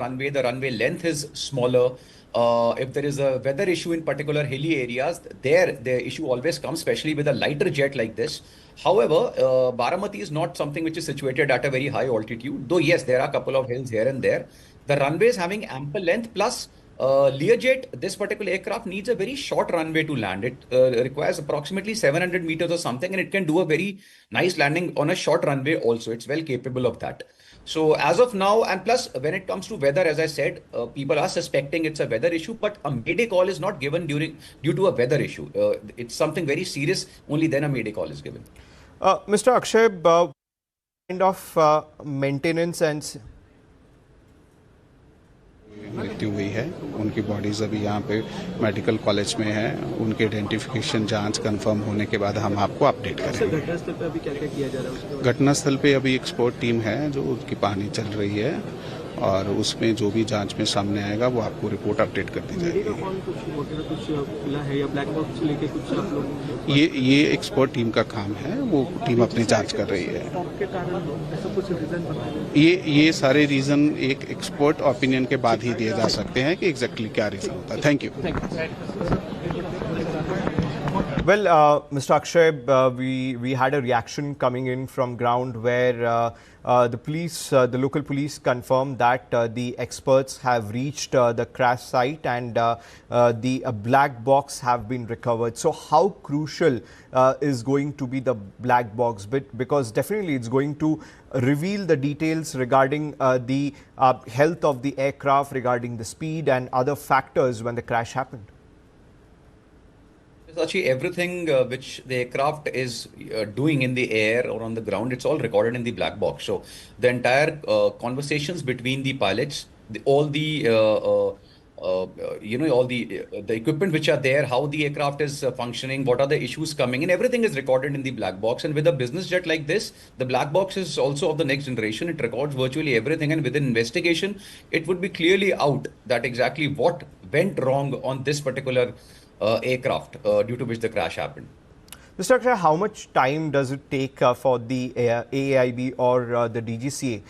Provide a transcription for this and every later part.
runway, the runway length is smaller. If there is a weather issue in particular hilly areas, there the issue always comes, especially with a lighter jet like this. However, Baramati is not something which is situated at a very high altitude, though yes, there are a couple of hills here and there. The runway is having ample length, plus Learjet, this particular aircraft needs a very short runway to land. It requires approximately 700 meters or something, and it can do a very nice landing on a short runway also. It's well capable of that. So as of now, and plus when it comes to weather, as I said, people are suspecting it's a weather issue, but a mayday call is not given due to a weather issue. It's something very serious. Only then a mayday call is given. Mr. Akshay, kind of maintenance and मृत्यु हुई है, उनकी bodies अभी यहाँ पे medical college में है। उनके आइडेंटिफिकेशन जांच कंफर्म होने के बाद हम आपको अपडेट करेंगे। घटनास्थल पे अभी क्या-क्या किया जा रहा है? घटनास्थल पे अभी एक्सपर्ट टीम है जो उसकी पानी चल रही है और उसमें जो भी जांच में सामने आएगा वो आपको रिपोर्ट अपडेट कर दी जाएगी। ये एक्सपर्ट टीम का काम है, वो टीम अपनी जांच कर रही है। ये सारे रीजन एक एक्सपर्ट ओपिनियन के बाद ही दिए जा सकते हैं कि एग्जैक्टली क्या रीजन होता है। Thank you. Well, Mr. Akshay, we had a reaction coming in from ground where the local police confirmed that the experts have reached the crash site and the black box have been recovered. So how crucial is going to be the black box? Because definitely it's going to reveal the details regarding the health of the aircraft, regarding the speed and other factors when the crash happened. Actually, everything which the aircraft is doing in the air or on the ground, it's all recorded in the black box. So the entire conversations between the pilots, all the equipment which are there, how the aircraft is functioning, what are the issues coming in, everything is recorded in the black box. And with a business jet like this, the black box is also of the next generation. It records virtually everything, and within investigation, it would be clearly out that exactly what went wrong on this particular aircraft due to which the crash happened. Mr. Akshay, how much time does it take for the AAIB or the DGCA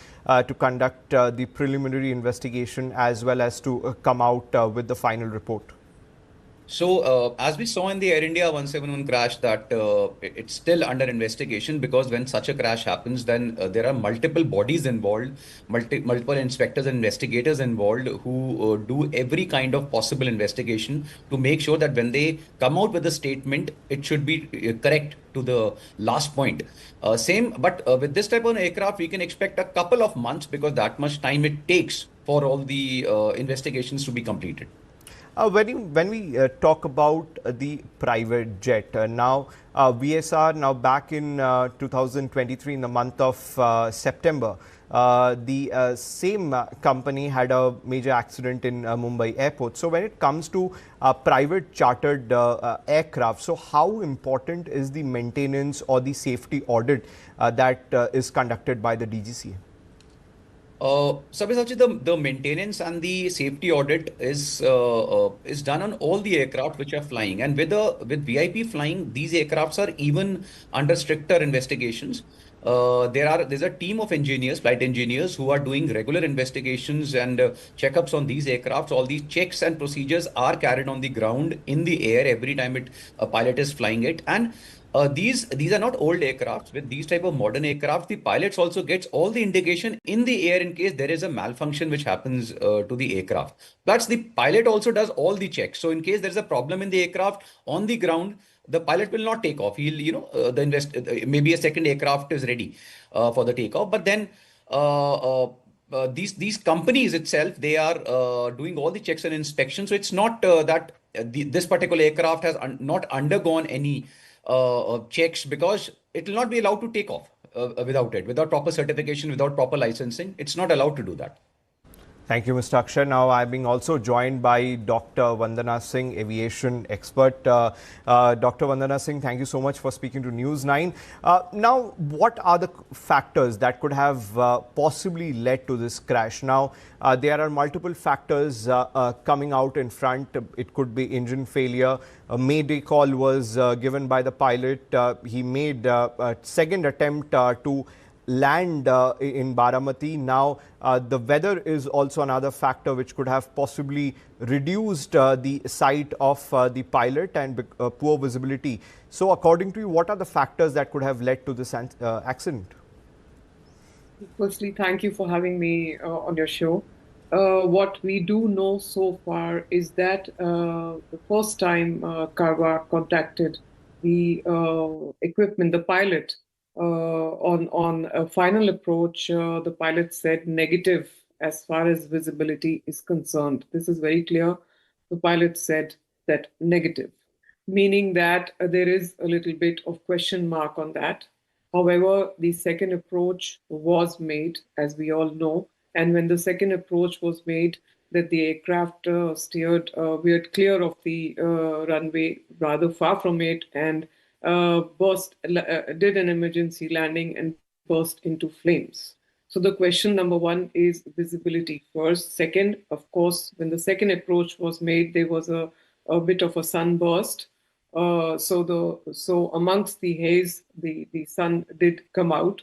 to conduct the preliminary investigation as well as to come out with the final report? So, as we saw in the Air India 171 crash, that it's still under investigation, because when such a crash happens, then there are multiple bodies involved, multiple inspectors and investigators involved who do every kind of possible investigation to make sure that when they come out with a statement, it should be correct to the last point. But with this type of aircraft, we can expect a couple of months, because that much time it takes for all the investigations to be completed. When we talk about the private jet, now VSR, now back in 2023 in the month of September, the same company had a major accident in Mumbai airport. So when it comes to private chartered aircraft, so how important is the maintenance or the safety audit that is conducted by the DGCA? Sabyasachi, the maintenance and the safety audit is done on all the aircraft which are flying, and with VIP flying, these aircrafts are even under stricter investigations. There's a team of engineers, flight engineers, who are doing regular investigations and checkups on these aircrafts. All these checks and procedures are carried on the ground in the air every time a pilot is flying it. And these are not old aircrafts. With these type of modern aircraft, the pilots also gets all the indication in the air in case there is a malfunction which happens to the aircraft. Plus, the pilot also does all the checks. So in case there is a problem in the aircraft on the ground, the pilot will not take off. He'll, maybe a second aircraft is ready for the takeoff. But then these companies itself, they are doing all the checks and inspections. So it's not that this particular aircraft has not undergone any checks, because it will not be allowed to take off without proper certification, without proper licensing. It's not allowed to do that. Thank you, Mr. Akshay. Now I'm being also joined by Dr. Vandana Singh, aviation expert. Dr. Vandana Singh, thank you so much for speaking to News 9. Now, what are the factors that could have possibly led to this crash? Now, there are multiple factors coming out in front. It could be engine failure. A mayday call was given by the pilot. He made a second attempt to land in Baramati. Now, the weather is also another factor which could have possibly reduced the sight of the pilot and poor visibility. So, according to you, what are the factors that could have led to this accident? Firstly, thank you for having me on your show. What we do know so far is that the first time Karwa contacted the equipment, the pilot, on a final approach, the pilot said negative as far as visibility is concerned. This is very clear. The pilot said that negative, meaning that there is a little bit of question mark on that. However, the second approach was made, as we all know, and when the second approach was made, that the aircraft veered clear of the runway, rather far from it, and did an emergency landing and burst into flames. So the question number one is visibility first. Second, of course, when the second approach was made, there was a bit of a sunburst. So amongst the haze, the sun did come out,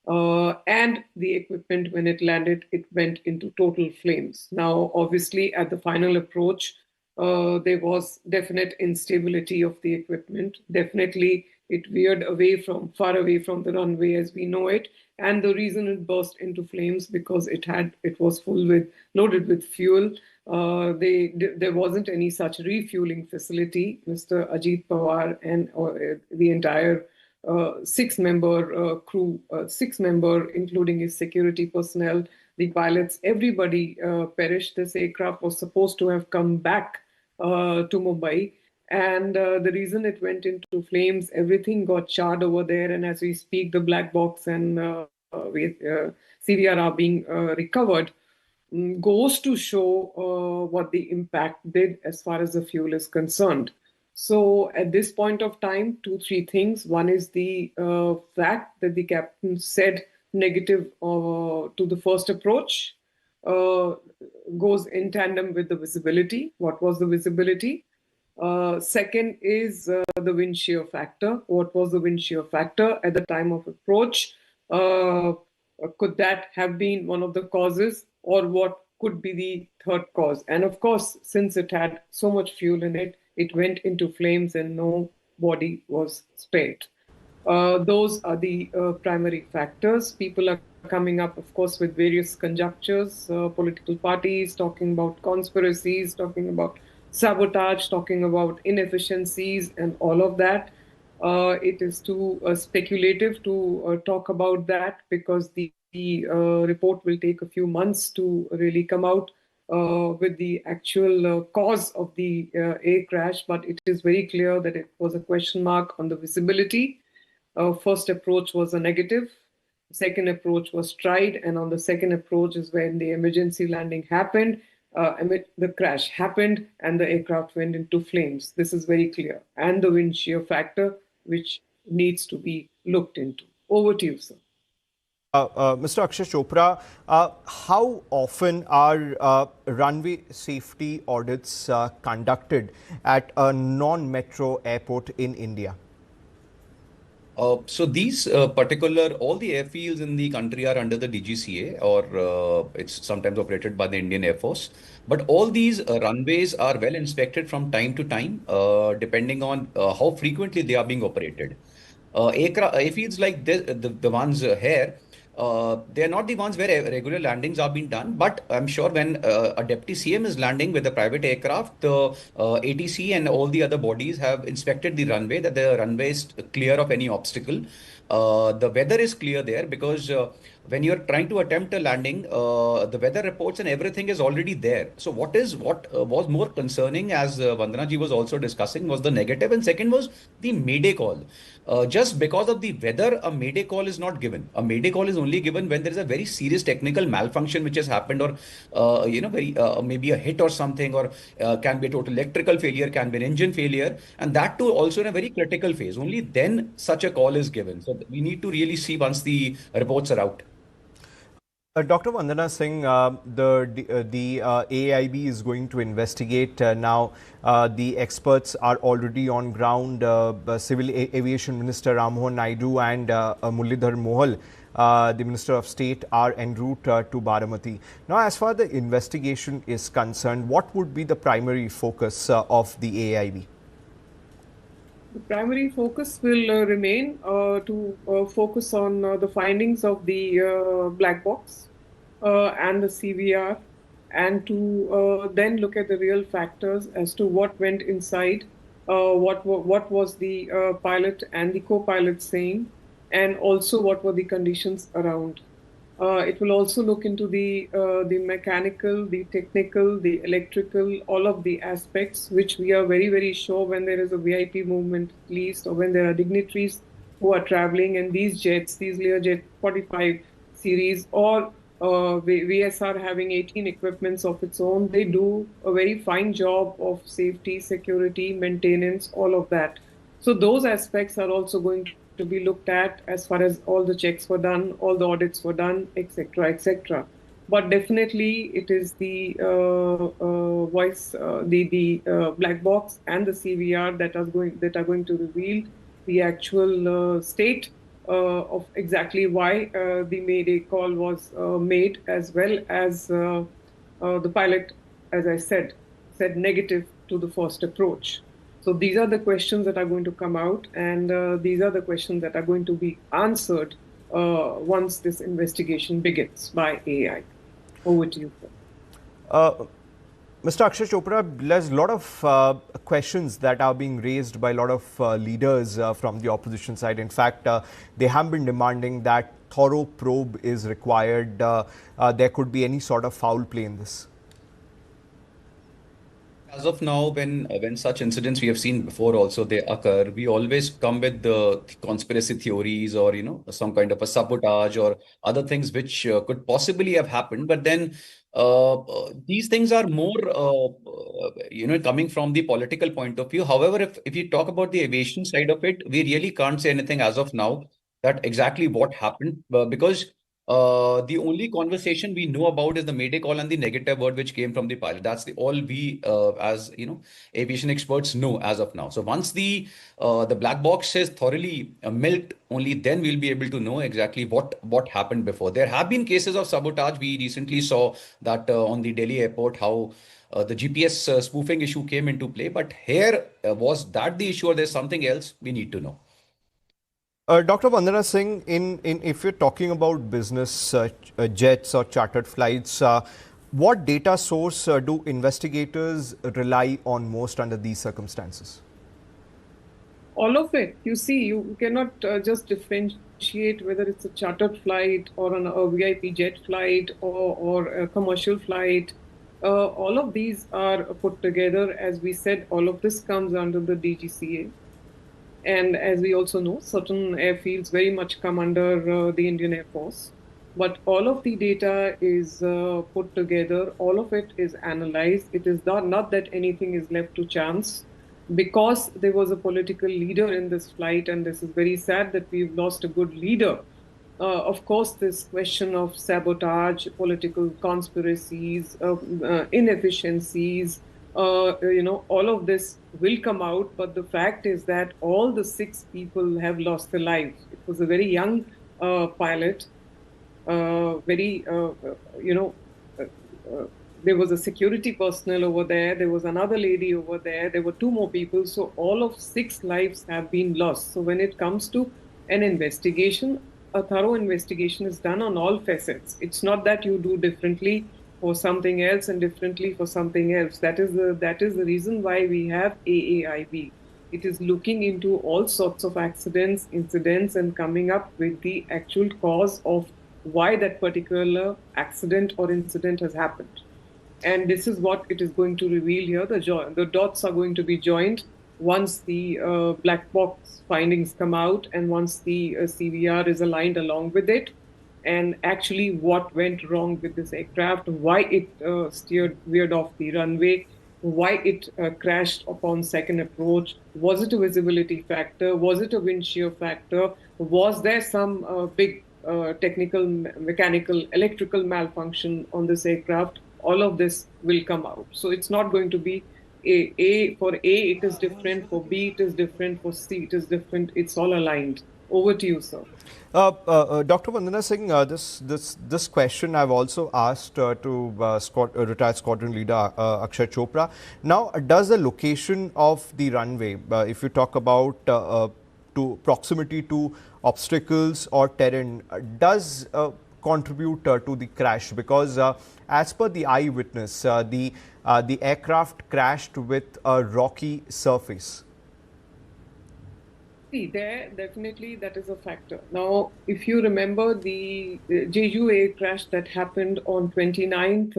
and the equipment, when it landed, it went into total flames. Now, obviously, at the final approach, there was definite instability of the equipment. Definitely, it veered far away from the runway as we know it. And the reason it burst into flames because it was loaded with fuel. There wasn't any such refueling facility. Mr. Ajit Pawar and the entire six-member crew, including his security personnel, the pilots, everybody perished. This aircraft was supposed to have come back to Mumbai. And the reason it went into flames, everything got charred over there. And as we speak, the black box and CVR are being recovered, goes to show what the impact did as far as the fuel is concerned. So at this point of time, 2-3 things. One is the fact that the captain said negative to the first approach, goes in tandem with the visibility. What was the visibility? Second is the wind shear factor. What was the wind shear factor at the time of approach? Could that have been one of the causes, or what could be the third cause? And of course, since it had so much fuel in it, it went into flames and no body was spared. Those are the primary factors. People are coming up, of course, with various conjectures, political parties talking about conspiracies, talking about sabotage, talking about inefficiencies and all of that. It is too speculative to talk about that because the report will take a few months to really come out with the actual cause of the air crash. But it is very clear that it was a question mark on the visibility. First approach was a negative. Second approach was tried, and on the second approach is when the emergency landing happened. The crash happened and the aircraft went into flames. This is very clear. And the wind shear factor, which needs to be looked into. Over to you, sir. Mr. Akshay Chopra, how often are runway safety audits conducted at a non-metro airport in India? So these all the airfields in the country are under the DGCA, or it's sometimes operated by the Indian Air Force. But all these runways are well inspected from time to time, depending on how frequently they are being operated. Airfields like this, the ones here, they are not the ones where regular landings are being done, but I'm sure when a deputy CM is landing with a private aircraft, the ATC and all the other bodies have inspected the runway, that the runway is clear of any obstacle. The weather is clear there because when you're trying to attempt a landing, the weather reports and everything is already there. So what was more concerning, as Vandana ji was also discussing, was the negative, and second was the mayday call. Just because of the weather, a mayday call is not given. A mayday call is only given when there is a very serious technical malfunction which has happened, or maybe a hit or something, or can be a total electrical failure, can be an engine failure, and that too also in a very critical phase. Only then such a call is given. So we need to really see once the reports are out. Dr. Vandana Singh, the AIB is going to investigate now. The experts are already on ground. Civil Aviation Minister Rammohan Naidu and Mullidhar Mohal the Minister of State, are en route to Baramati. Now, as far as the investigation is concerned, what would be the primary focus of the AIB? The primary focus will remain to focus on the findings of the black box and the CVR, and to then look at the real factors as to what went inside, what was the pilot and the co-pilot saying, and also what were the conditions around. It will also look into the mechanical, the technical, the electrical, all of the aspects, which we are very, very sure when there is a VIP movement at least, or when there are dignitaries who are traveling, and these jets, these Learjet 45 series, or VSR having 18 equipments of its own, they do a very fine job of safety, security, maintenance, all of that. So those aspects are also going to be looked at as far as all the checks were done, all the audits were done, etc., etc. But definitely, it is the black box and the CVR that are going to reveal the actual state of exactly why the Mayday call was made, as well as the pilot, as I said negative to the first approach. So these are the questions that are going to come out, and these are the questions that are going to be answered once this investigation begins by AI. Over to you, sir. Mr. Akshay Chopra, there's a lot of questions that are being raised by a lot of leaders from the opposition side. In fact, they have been demanding that thorough probe is required. There could be any sort of foul play in this. As of now, when such incidents we have seen before also they occur, we always come with the conspiracy theories, or some kind of a sabotage or other things which could possibly have happened. But then these things are more coming from the political point of view. However, if you talk about the aviation side of it, we really can't say anything as of now that exactly what happened, because the only conversation we know about is the Mayday call and the negative word which came from the pilot. That's all we, as aviation experts, know as of now. So once the black box is thoroughly milked, only then we'll be able to know exactly what happened before. There have been cases of sabotage. We recently saw that on the Delhi airport, how the GPS spoofing issue came into play. But here, was that the issue, or there's something else? We need to know. Dr. Vandana Singh, if you're talking about business jets or chartered flights, what data source do investigators rely on most under these circumstances? All of it. You see, you cannot just differentiate whether it's a chartered flight or a VIP jet flight or a commercial flight. All of these are put together. As we said, all of this comes under the DGCA. And as we also know, certain airfields very much come under the Indian Air Force. But all of the data is put together, all of it is analyzed. It is not that anything is left to chance, because there was a political leader in this flight, and this is very sad that we've lost a good leader. Of course, this question of sabotage, political conspiracies, inefficiencies, all of this will come out, but the fact is that all the 6 people have lost their lives. It was a very young pilot, there was a security personnel over there, there was another lady over there were 2 more people, so all of 6 lives have been lost. So when it comes to an investigation, a thorough investigation is done on all facets. It's not that you do differently for something else and differently for something else. That is the reason why we have AAIB. It is looking into all sorts of accidents, incidents, and coming up with the actual cause of why that particular accident or incident has happened. And this is what it is going to reveal here. The dots are going to be joined once the black box findings come out, and once the CVR is aligned along with it, and actually what went wrong with this aircraft, why it veered off the runway, why it crashed upon second approach. Was it a visibility factor? Was it a wind shear factor? Was there some big technical, mechanical, electrical malfunction on this aircraft? All of this will come out. So it's not going to be for A it is different, for B it is different, for C it is different. It's all aligned. Over to you, sir. Dr. Vandana Singh, this question I've also asked to retired squadron leader Akshay Chopra. Now, does the location of the runway, if you talk about to proximity to obstacles or terrain, does contribute to the crash? Because as per the eyewitness, the aircraft crashed with a rocky surface. See, there definitely that is a factor. Now, if you remember the Jeju air crash that happened on 29th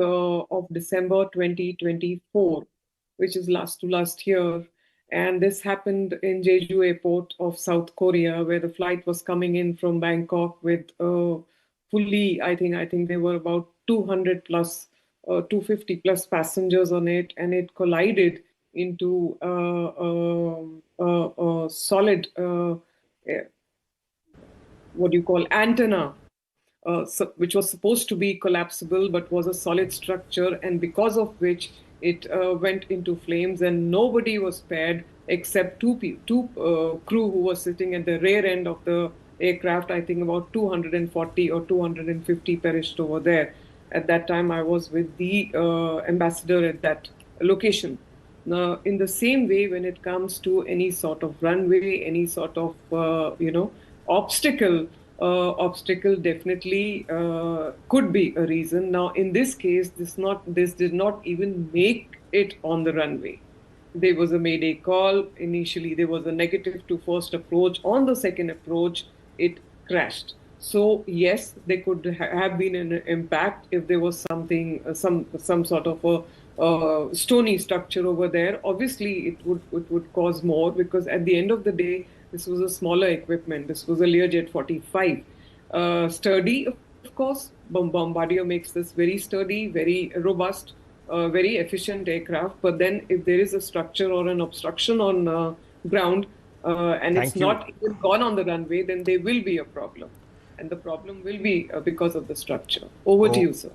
of December 2024, which is last year, and this happened in Jeju airport of South Korea, where the flight was coming in from Bangkok with fully, I think there were about 200 plus, 250 plus passengers on it, and it collided into a solid, what do you call, antenna, which was supposed to be collapsible but was a solid structure, and because of which it went into flames, and nobody was spared except two crew who were sitting at the rear end of the aircraft. I think about 240 or 250 perished over there. At that time, I was with the ambassador at that location. Now, in the same way, when it comes to any sort of runway, any sort of obstacle definitely could be a reason. Now, in this case, this did not even make it on the runway. There was a mayday call. Initially, there was a negative to first approach. On the second approach, it crashed. So yes, there could have been an impact if there was something, some sort of a stony structure over there. Obviously, it would cause more, because at the end of the day, this was a smaller equipment. This was a Learjet 45, sturdy, of course. Bombardier makes this very sturdy, very robust, very efficient aircraft. But then, if there is a structure or an obstruction on ground, and it's not even gone on the runway, then there will be a problem. And the problem will be because of the structure. Over to you, sir.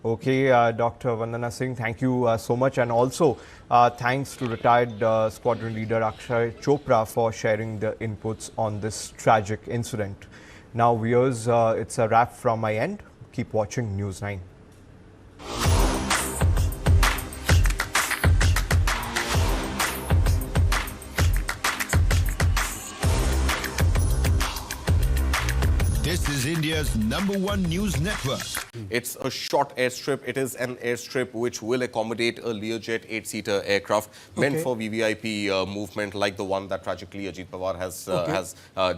Okay, Dr. Vandana Singh, thank you so much. And also, thanks to retired squadron leader Akshay Chopra for sharing the inputs on this tragic incident. Now, viewers, it's a wrap from my end. Keep watching News 9. This is India's #1 news network. It's a short airstrip. It is an airstrip which will accommodate a Learjet 8-seater aircraft meant for VVIP movement, like the one that tragically Ajit Pawar has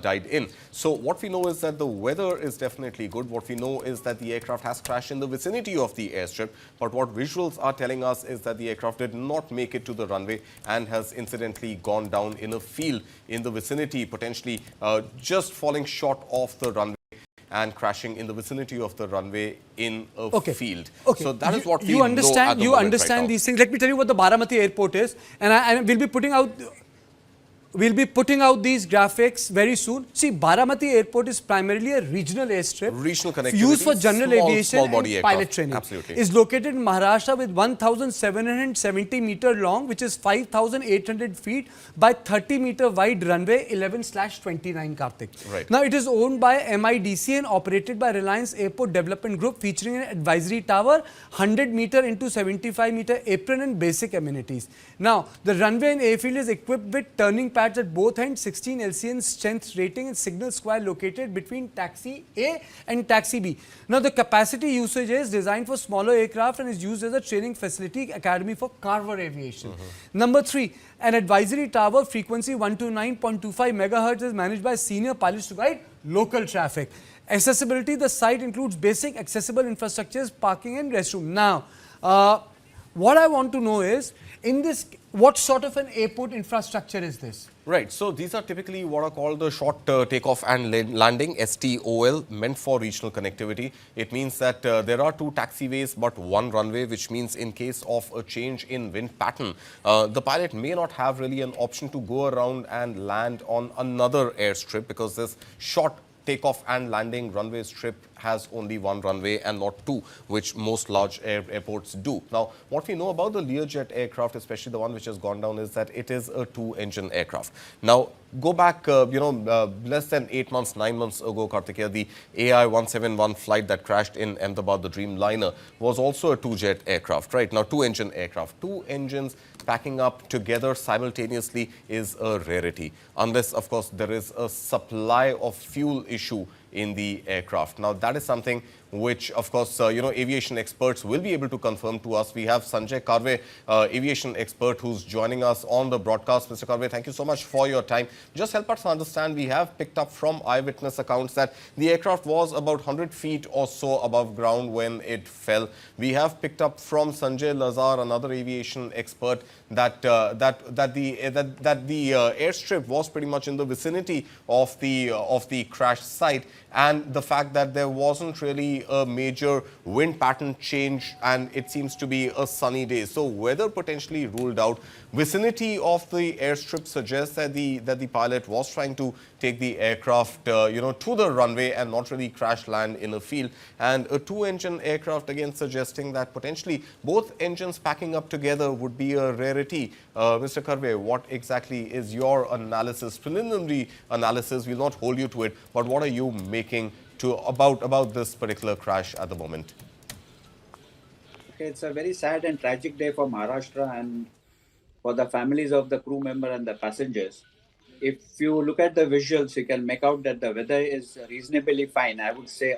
died in. So what we know is that the weather is definitely good. What we know is that the aircraft has crashed in the vicinity of the airstrip. But what visuals are telling us is that the aircraft did not make it to the runway and has incidentally gone down in a field in the vicinity, potentially just falling short of the runway and crashing in the vicinity of the runway in a field. So that is what we know at the moment. You understand these things. Let me tell you what the Baramati airport is, and we'll be putting out these graphics very soon. See, Baramati Airport is primarily a regional airstrip. Regional connectivity. Used for general aviation small body and aircraft. pilot training. Absolutely. Is located in Maharashtra with 1,770 meter long, which is 5,800 feet by 30 meter wide runway, 11/29, Karthik. Right. Now, it is owned by MIDC and operated by Reliance Airport Development Group, featuring an advisory tower, 100 meter into 75 meter apron and basic amenities. Now, the runway and airfield is equipped with turning pads at both ends, 16 LCN strength rating, and signal square located between taxi A and taxi B. Now, the capacity usage is designed for smaller aircraft and is used as a training facility academy for Carver Aviation. Number 3, an advisory tower, frequency 129.25 megahertz, is managed by senior pilots to guide local traffic. Accessibility, the site includes basic accessible infrastructures, parking and restroom. Now, what I want to know is, in this, what sort of an airport infrastructure is this? Right. So these are typically what are called the short takeoff and landing, STOL, meant for regional connectivity. It means that there are 2 taxiways but 1 runway, which means in case of a change in wind pattern, the pilot may not have really an option to go around and land on another airstrip, because this short takeoff and landing runway strip has only one runway and not two, which most large airports do. Now, what we know about the Learjet aircraft, especially the one which has gone down, is that it is a two-engine aircraft. Now, go back, less than 8 months, 9 months ago, Kartikeya, the AI 171 flight that crashed in Ahmedabad, the Dreamliner, was also a two-jet aircraft, right? Now, two-engine aircraft. Two engines packing up together simultaneously is a rarity, unless, of course, there is a supply of fuel issue in the aircraft. Now, that is something which, of course, aviation experts will be able to confirm to us. We have Sanjay Karve, aviation expert, who's joining us on the broadcast. Mr. Karve, thank you so much for your time. Just help us understand, we have picked up from eyewitness accounts that the aircraft was about 100 feet or so above ground when it fell. We have picked up from Sanjay Lazar, another aviation expert, that the airstrip was pretty much in the vicinity of the crash site, and the fact that there wasn't really a major wind pattern change, and it seems to be a sunny day. So weather potentially ruled out. Vicinity of the airstrip suggests that the pilot was trying to take the aircraft to the runway and not really crash land in a field. And a two-engine aircraft, again suggesting that potentially both engines packing up together would be a rarity. Mr. Karve, what exactly is your analysis, preliminary analysis? We'll not hold you to it, but what are you making about this particular crash at the moment? Okay, it's a very sad and tragic day for Maharashtra and for the families of the crew member and the passengers. If you look at the visuals, you can make out that the weather is reasonably fine. I would say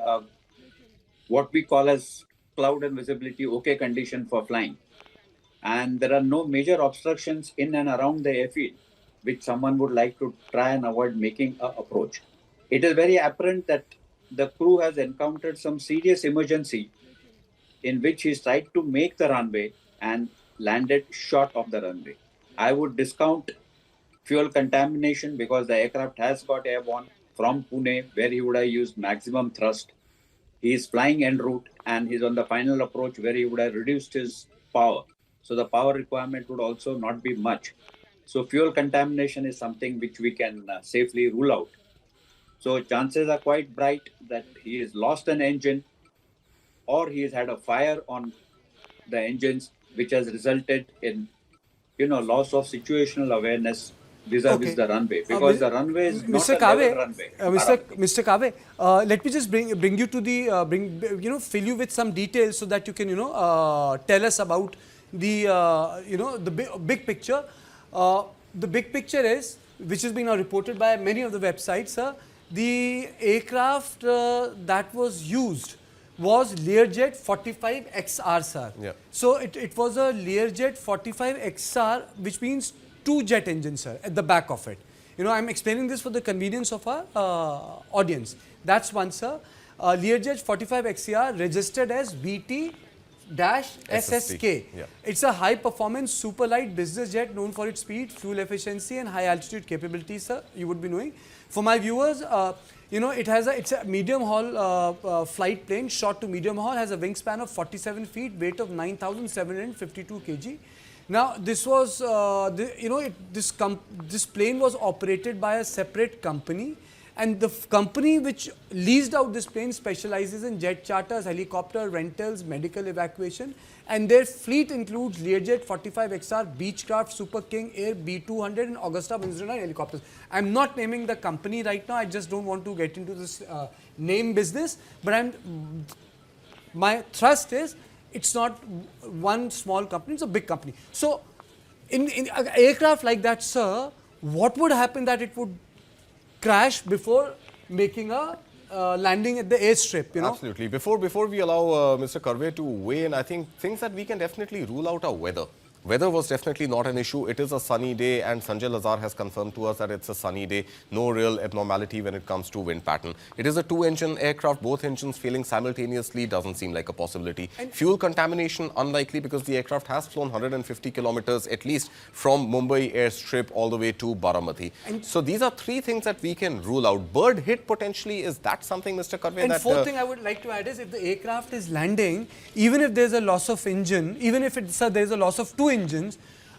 what we call as cloud and visibility okay condition for flying. And there are no major obstructions in and around the airfield, which someone would like to try and avoid making an approach. It is very apparent that the crew has encountered some serious emergency in which he's tried to make the runway and landed short of the runway. I would discount fuel contamination because the aircraft has got airborne from Pune, where he would have used maximum thrust. He is flying en route and he's on the final approach where he would have reduced his power. So the power requirement would also not be much. So fuel contamination is something which we can safely rule out. So chances are quite bright that he has lost an engine or he has had a fire on the engines, which has resulted in, loss of situational awareness vis-a-vis the runway, because the runway is not a level runway. Mr. Kave, let me just bring you to the fill you with some details so that you can tell us about the big picture. The big picture is, which has been reported by many of the websites, the aircraft that was used was Learjet 45XR, sir. Yeah. So it was a Learjet 45XR, which means two jet engines, sir, at the back of it. I'm explaining this for the convenience of our audience. That's one, sir. Learjet 45XR registered as VT-SSK. Yeah. It's a high-performance, super-light business jet known for its speed, fuel efficiency, and high-altitude capabilities, sir. You would be knowing. For my viewers, it's a medium haul flight plane, short to medium haul, has a wingspan of 47 feet, weight of 9,752 kg. Now, this was, this plane was operated by a separate company, and the company which leased out this plane specializes in jet charters, helicopter rentals, medical evacuation, and their fleet includes Learjet 45XR, Beechcraft, Super King, Air B200 and Augusta News9 helicopters. I'm not naming the company right now, I just don't want to get into this name business, but my thrust is, it's not one small company, it's a big company. So, in an aircraft like that, sir, what would happen that it would crash before making a landing at the airstrip, Absolutely. Before we allow Mr. Karve to weigh in, I think things that we can definitely rule out are weather. Weather was definitely not an issue. It is a sunny day, and Sanjay Lazar has confirmed to us that it's a sunny day. No real abnormality when it comes to wind pattern. It is a two-engine aircraft. Both engines failing simultaneously doesn't seem like a possibility. And fuel contamination, unlikely, because the aircraft has flown 150 kilometers at least from Mumbai airstrip all the way to Baramati. And so these are three things that we can rule out. Bird hit potentially, is that something, Mr. Karve? And fourth thing I would like to add is, if the aircraft is landing, even if there's a loss of engine, even if there's a loss of two engines,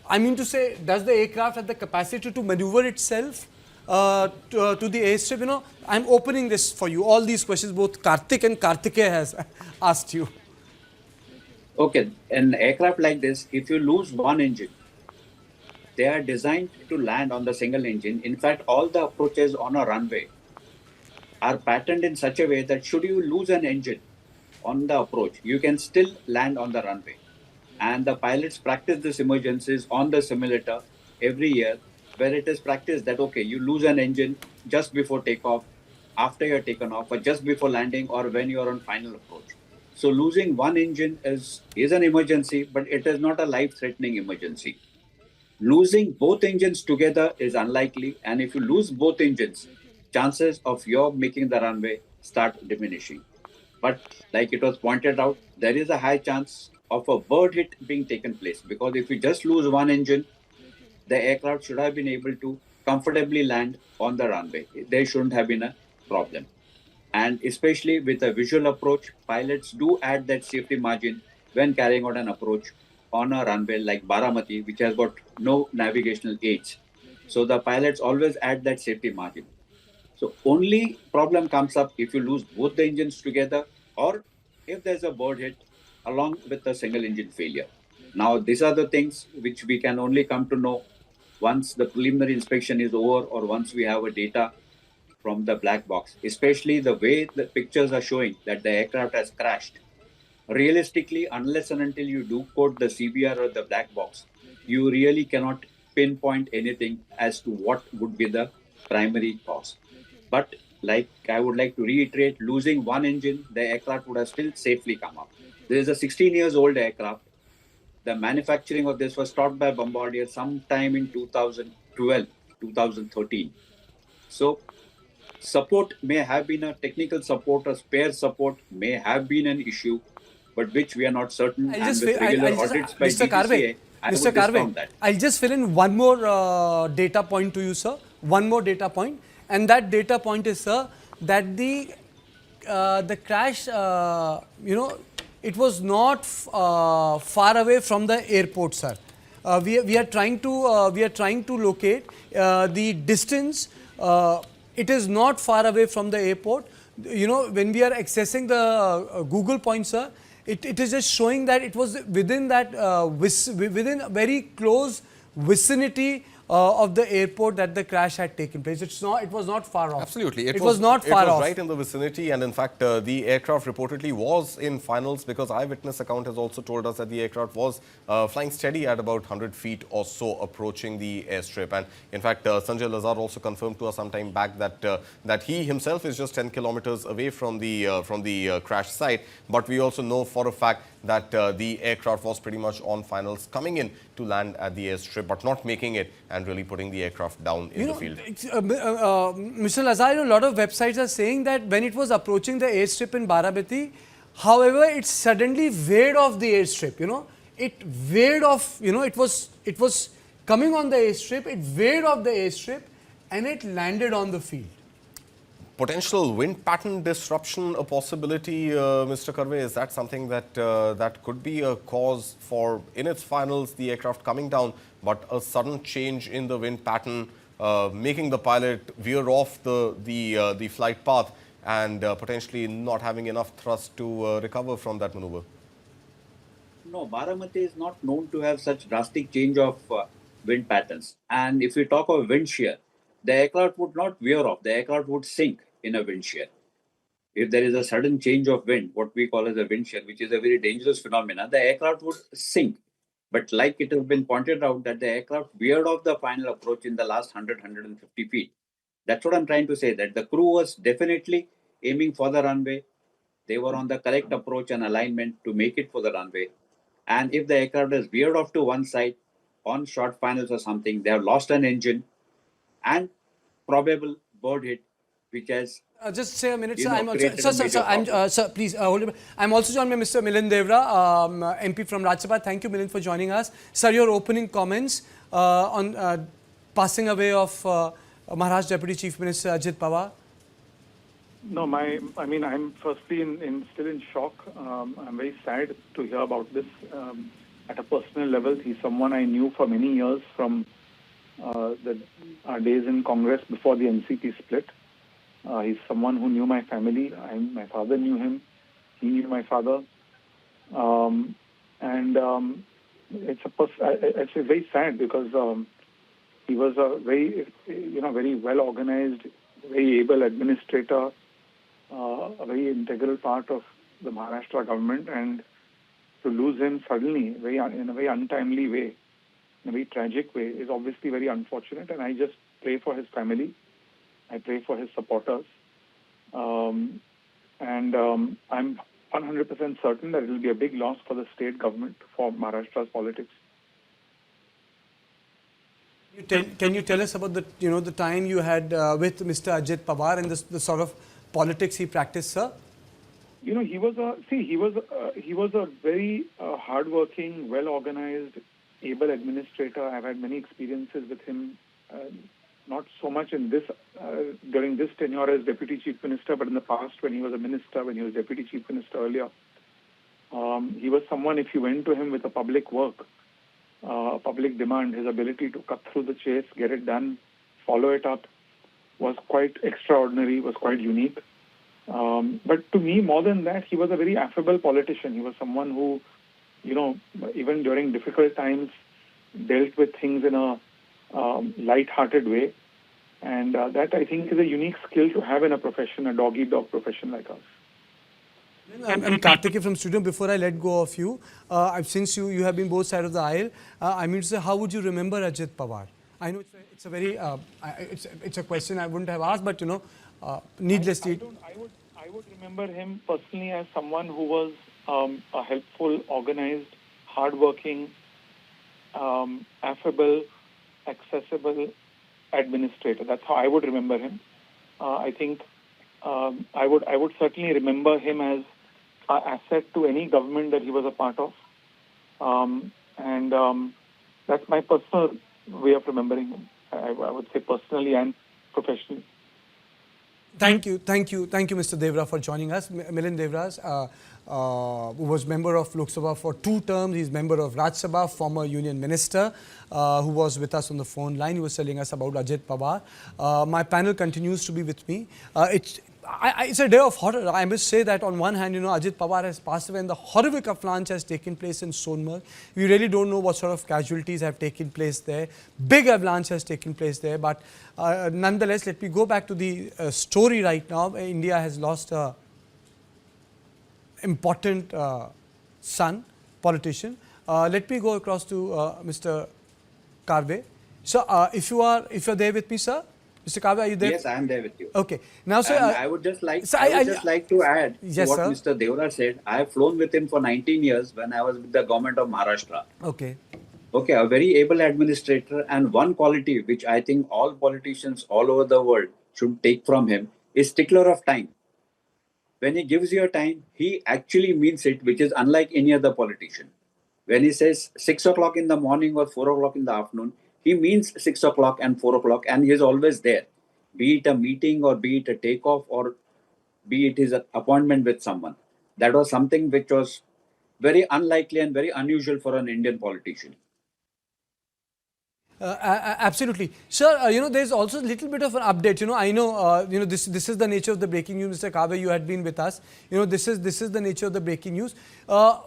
I mean to say, does the aircraft have the capacity to maneuver itself to the airstrip? You know, I'm opening this for you. All these questions, both Karthik and Kartikeya has asked you. Okay, an aircraft like this, if you lose one engine, they are designed to land on the single engine. In fact, all the approaches on a runway are patterned in such a way that should you lose an engine on the approach, you can still land on the runway. And the pilots practice these emergencies on the simulator every year, where it is practiced that, okay, you lose an engine just before takeoff, after you're taken off, or just before landing, or when you're on final approach. So losing one engine is an emergency, but it is not a life-threatening emergency. Losing both engines together is unlikely, and if you lose both engines, chances of your making the runway start diminishing. But like it was pointed out, there is a high chance of a bird hit being taken place, because if you just lose one engine, the aircraft should have been able to comfortably land on the runway. There shouldn't have been a problem. And especially with a visual approach, pilots do add that safety margin when carrying out an approach on a runway like Baramati, which has got no navigational aids. So the pilots always add that safety margin. So only problem comes up if you lose both the engines together, or if there's a bird hit along with a single engine failure. Now, these are the things which we can only come to know once the preliminary inspection is over, or once we have a data from the black box, especially the way the pictures are showing that the aircraft has crashed. Realistically, unless and until you do code the CBR or the black box, you really cannot pinpoint anything as to what would be the primary cause. But like I would like to reiterate, losing one engine, the aircraft would have still safely come up. This is a 16 years old aircraft. The manufacturing of this was stopped by Bombardier sometime in 2012, 2013. So support may have been a technical support, or spare support may have been an issue, but which we are not certain. I'll And just, with regular audits by Mr. Karve, DGCA, I would discount that. I'll just fill in one more data point to you, sir. One more data point, and that data point is, sir, that the crash, you know, it was not far away from the airport, sir. We are trying to locate the distance. It is not far away from the airport. You know, when we are accessing the Google points, sir, it is just showing that it was within that within a very close vicinity of the airport that the crash had taken place. It was not far off. Absolutely. It was not far off. Right in the vicinity, and in fact, the aircraft reportedly was in finals, because eyewitness account has also told us that the aircraft was flying steady at about 100 feet or so, approaching the airstrip. And in fact, Sanjay Lazar also confirmed to us some time back that that he himself is just 10 kilometers away from the crash site. But we also know for a fact that the aircraft was pretty much on finals, coming in to land at the airstrip, but not making it and really putting the aircraft down in the field. Mr. Lazar, a lot of websites are saying that when it was approaching the airstrip in Baramati, however, it suddenly veered off the airstrip. You know, it veered off. You know, it was coming on the airstrip. It veered off the airstrip, and it landed on the field. Potential wind pattern disruption a possibility, Mr. Karve? Is that something that that could be a cause for, in its finals, the aircraft coming down, but a sudden change in the wind pattern, making the pilot veer off the flight path and potentially not having enough thrust to recover from that maneuver? No, Baramati is not known to have such drastic change of wind patterns. And if we talk of wind shear, the aircraft would not veer off. The aircraft would sink in a wind shear. If there is a sudden change of wind, what we call as a wind shear, which is a very dangerous phenomenon, the aircraft would sink. But like it has been pointed out that the aircraft veered off the final approach in the last 100, 150 feet. That's what I'm trying to say, that the crew was definitely aiming for the runway. They were on the correct approach and alignment to make it for the runway. And if the aircraft has veered off to one side on short finals or something, they have lost an engine and probable bird hit, which has just say a minute, sir. Sir, please hold it. I'm also joined by Mr. Milind Devra, MP from Rajya Sabha. Thank you, Milind, for joining us. Sir, your opening comments on passing away of Maharashtra Deputy Chief Minister Ajit Pawar. No, I'm firstly still in shock. I'm very sad to hear about this. At a personal level, he's someone I knew for many years from our days in Congress before the NCP split. He's someone who knew my family. My father knew him. He knew my father. It's very sad because he was a very well organized, very able administrator, a very integral part of the Maharashtra government, and to lose him suddenly, in a very untimely way, in a very tragic way, is obviously very unfortunate. And I just pray for his family. I pray for his supporters. I'm 100% certain that it will be a big loss for the state government, for Maharashtra's politics. Can you tell us about the time you had with Mr. Ajit Pawar and the sort of politics he practiced, sir? He was a very hardworking, well-organized, able administrator. I've had many experiences with him, not so much in during this tenure as Deputy Chief Minister, but in the past when he was a minister, when he was Deputy Chief Minister earlier. He was someone, if you went to him with a public work, public demand, his ability to cut through the chase, get it done, follow it up, was quite extraordinary, was quite unique. But to me, more than that, he was a very affable politician. He was someone who, even during difficult times, dealt with things in a light-hearted way. And that, I think, is a unique skill to have in a profession, a dog-eat-dog profession like us. I'm Karthikeya from studio. Before I let go of you, since you have been both sides of the aisle, I mean to say, how would you remember Ajit Pawar? I know it's a very it's a question I wouldn't have asked, but needlessly. I would remember him personally as someone who was a helpful, organized, hardworking, affable, accessible administrator. That's how I would remember him. I think I would certainly remember him as an asset to any government that he was a part of. That's my personal way of remembering him. I would say personally and professionally. Thank you, Mr. Devra, for joining us. Milind Devras, who was member of Lok Sabha for 2 terms. He's member of Raj Sabha, former union minister, who was with us on the phone line. He was telling us about Ajit Pawar. My panel continues to be with me. It's a day of horror. I must say that on one hand, Ajit Pawar has passed away and the horrific avalanche has taken place in Sonmarg. We really don't know what sort of casualties have taken place there. Big avalanche has taken place there. But nonetheless, let me go back to the story right now. India has lost an important son, politician. Let me go across to Mr. Karve. So, if you're there with me, sir. Mr. Karve, are you there? Yes, I am there with you. Okay. Now, sir, I would just like to add to what Mr. Devra said. I have flown with him for 19 years when I was with the government of Maharashtra. Okay. Okay, a very able administrator, and one quality which I think all politicians all over the world should take from him is stickler of time. When he gives you a time, he actually means it, which is unlike any other politician. When he says 6 o'clock in the morning or 4 o'clock in the afternoon, he means 6 o'clock and 4 o'clock, and he is always there. Be it a meeting or be it a takeoff or be it his appointment with someone. That was something which was very unlikely and very unusual for an Indian politician. Absolutely, sir. There's also a little bit of an update. I know. This is the nature of the breaking news. Mr. Karve, you had been with us. This is the nature of the breaking news. A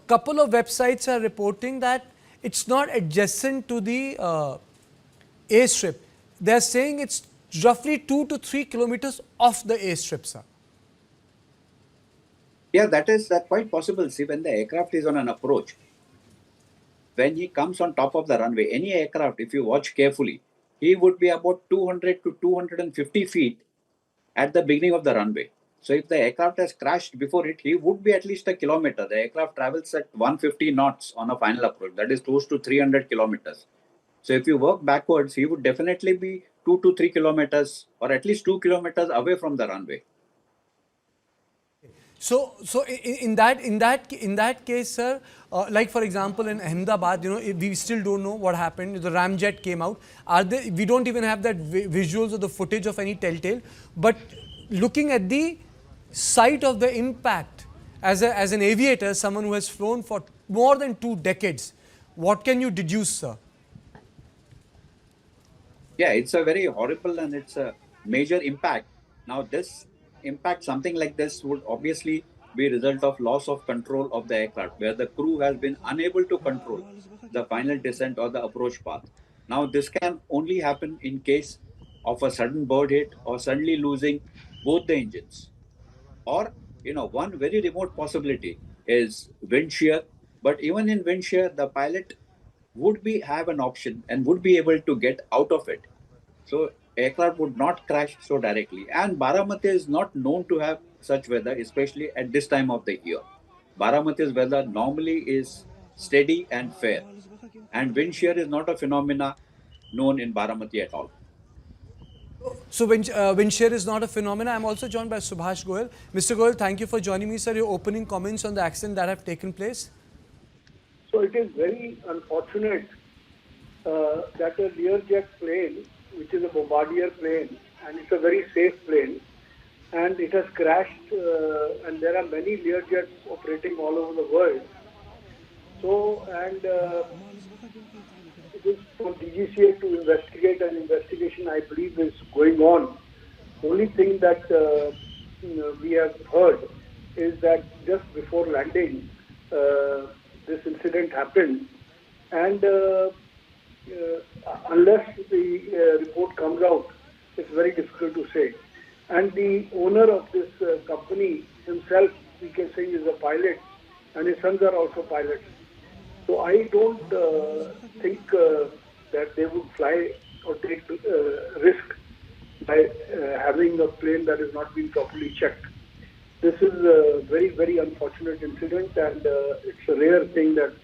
couple of websites are reporting that it's not adjacent to the airstrip. They're saying it's roughly 2 to 3 kilometers off the airstrip, sir. Yeah, that's quite possible. See, when the aircraft is on an approach, when he comes on top of the runway, any aircraft, if you watch carefully, he would be about 200 to 250 feet at the beginning of the runway. So if the aircraft has crashed before it, he would be at least a kilometer. The aircraft travels at 150 knots on a final approach. That is close to 300 kilometers. So if you work backwards, he would definitely be 2 to 3 kilometers or at least 2 kilometers away from the runway. So in that case, sir, like for example in Ahmedabad, we still don't know what happened. The ramjet came out. We don't even have that visuals or the footage of any telltale. But looking at the site of the impact, as an aviator, someone who has flown for more than 2 decades, what can you deduce, sir? Yeah, it's a very horrible and it's a major impact. Now, this impact, something like this, would obviously be a result of loss of control of the aircraft, where the crew has been unable to control the final descent or the approach path. Now, this can only happen in case of a sudden bird hit or suddenly losing both the engines. Or, one very remote possibility is wind shear. But even in wind shear, the pilot would be have an option and would be able to get out of it, so aircraft would not crash so directly. And Baramati is not known to have such weather, especially at this time of the year. Baramati's weather normally is steady and fair, and wind shear is not a phenomena known in Baramati at all. So wind shear is not a phenomenon. I'm also joined by Subhash Goel. Mr. Goel, thank you for joining me, sir. Your opening comments on the accident that have taken place. So it is very unfortunate that a Learjet plane, which is a bombardier plane, and it's a very safe plane, and it has crashed, and there are many Learjets operating all over the world. So, and it is for DGCA to investigate, and investigation, I believe, is going on. Only thing that we have heard is that just before landing, this incident happened, and unless the report comes out, it's very difficult to say. And the owner of this company himself, we can say, is a pilot, and his sons are also pilots. So I don't think that they would fly or take risk by having a plane that has not been properly checked. This is a very, very unfortunate incident, and it's a rare thing that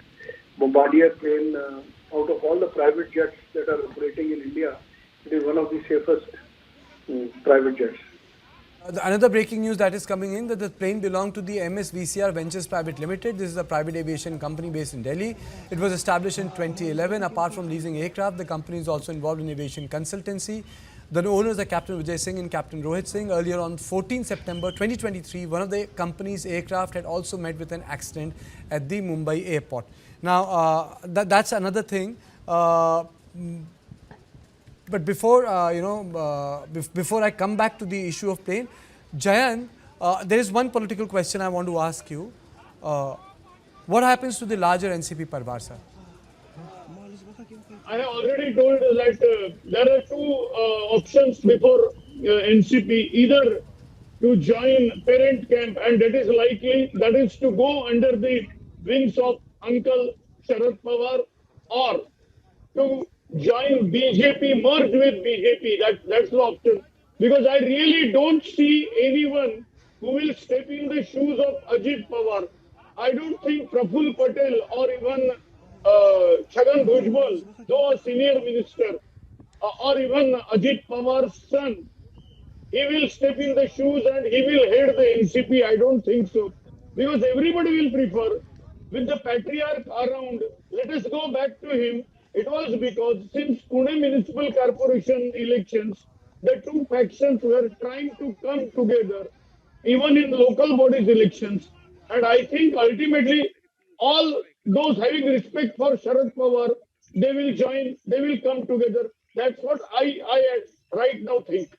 bombardier plane, out of all the private jets that are operating in India, it is one of the safest private jets. Another breaking news that is coming in, that the plane belonged to the MSVCR Ventures Private Limited. This is a private aviation company based in Delhi. It was established in 2011. Apart from leasing aircraft, the company is also involved in aviation consultancy. The owners are Captain Vijay Singh and Captain Rohit Singh. Earlier on 14 September 2023, one of the company's aircraft had also met with an accident at the Mumbai airport. Now, that's another thing. But before, before I come back to the issue of plane, Jayan, there is one political question I want to ask you. What happens to the larger NCP Parvar, sir? I have already told that there are two options before NCP, either to join parent camp, and that is likely, that is to go under the wings of Uncle Sharad Pawar, or to join BJP, merge with BJP. That's the option. Because I really don't see anyone who will step in the shoes of Ajit Pawar. I don't think Praful Patel or even Chhagan Bhujbal, though a senior minister, or even Ajit Pawar's son, he will step in the shoes and he will head the NCP. I don't think so. Because everybody will prefer, with the patriarch around, let us go back to him. It was because since Pune Municipal Corporation elections, the two factions were trying to come together, even in local bodies elections. And I think ultimately, all those having respect for Sharad Pawar, they will join, they will come together. That's what I right now think.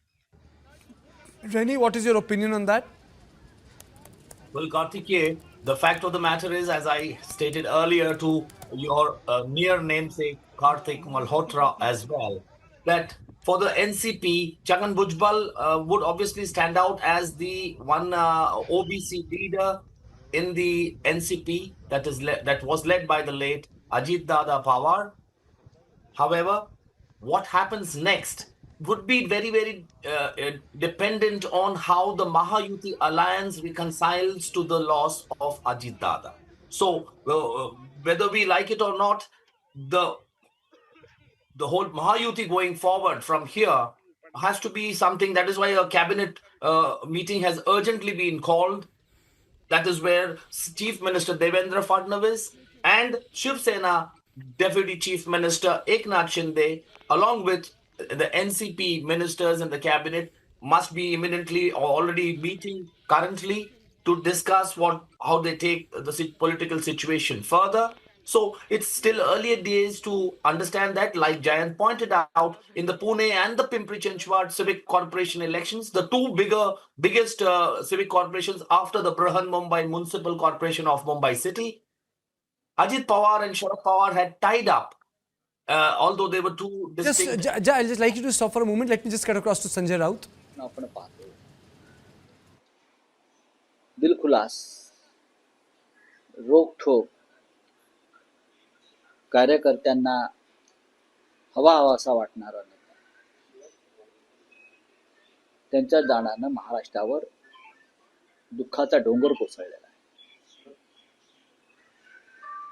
Rennie, what is your opinion on that? Well, Karthikeya, the fact of the matter is, as I stated earlier to your near namesake Karthik Malhotra as well, that for the NCP, Chhagan Bhujbal would obviously stand out as the one OBC leader in the NCP that was led by the late Ajit Dada Pawar. However, what happens next would be very, very dependent on how the Mahayuti alliance reconciles to the loss of Ajit Dada. So, whether we like it or not, the whole Mahayuti going forward from here has to be something. That is why a cabinet meeting has urgently been called. That is where Chief Minister Devendra Fadnavis and Shiv Sena Deputy Chief Minister Eknath Shinde, along with the NCP ministers and the cabinet, must be imminently or already meeting currently to discuss how they take the political situation further. So it's still earlier days to understand that, like Jayant pointed out, in the Pune and the Pimpri-Chinchwad civic corporation elections, the biggest civic corporations after the Brahan Mumbai Municipal Corporation of Mumbai City, Ajit Pawar and Sharad Pawar had tied up, although they were two distinct. I'll just like you to stop for a moment. Let me just cut across to Sanjay Raut. आपण पाहतो दिलखुलास रोखठोक कार्यकर्त्यांना हवा असा वाटणारा नेता, त्यांच्या जाण्यानं महाराष्ट्रावर दुःखाचा डोंगर कोसळलेला आहे.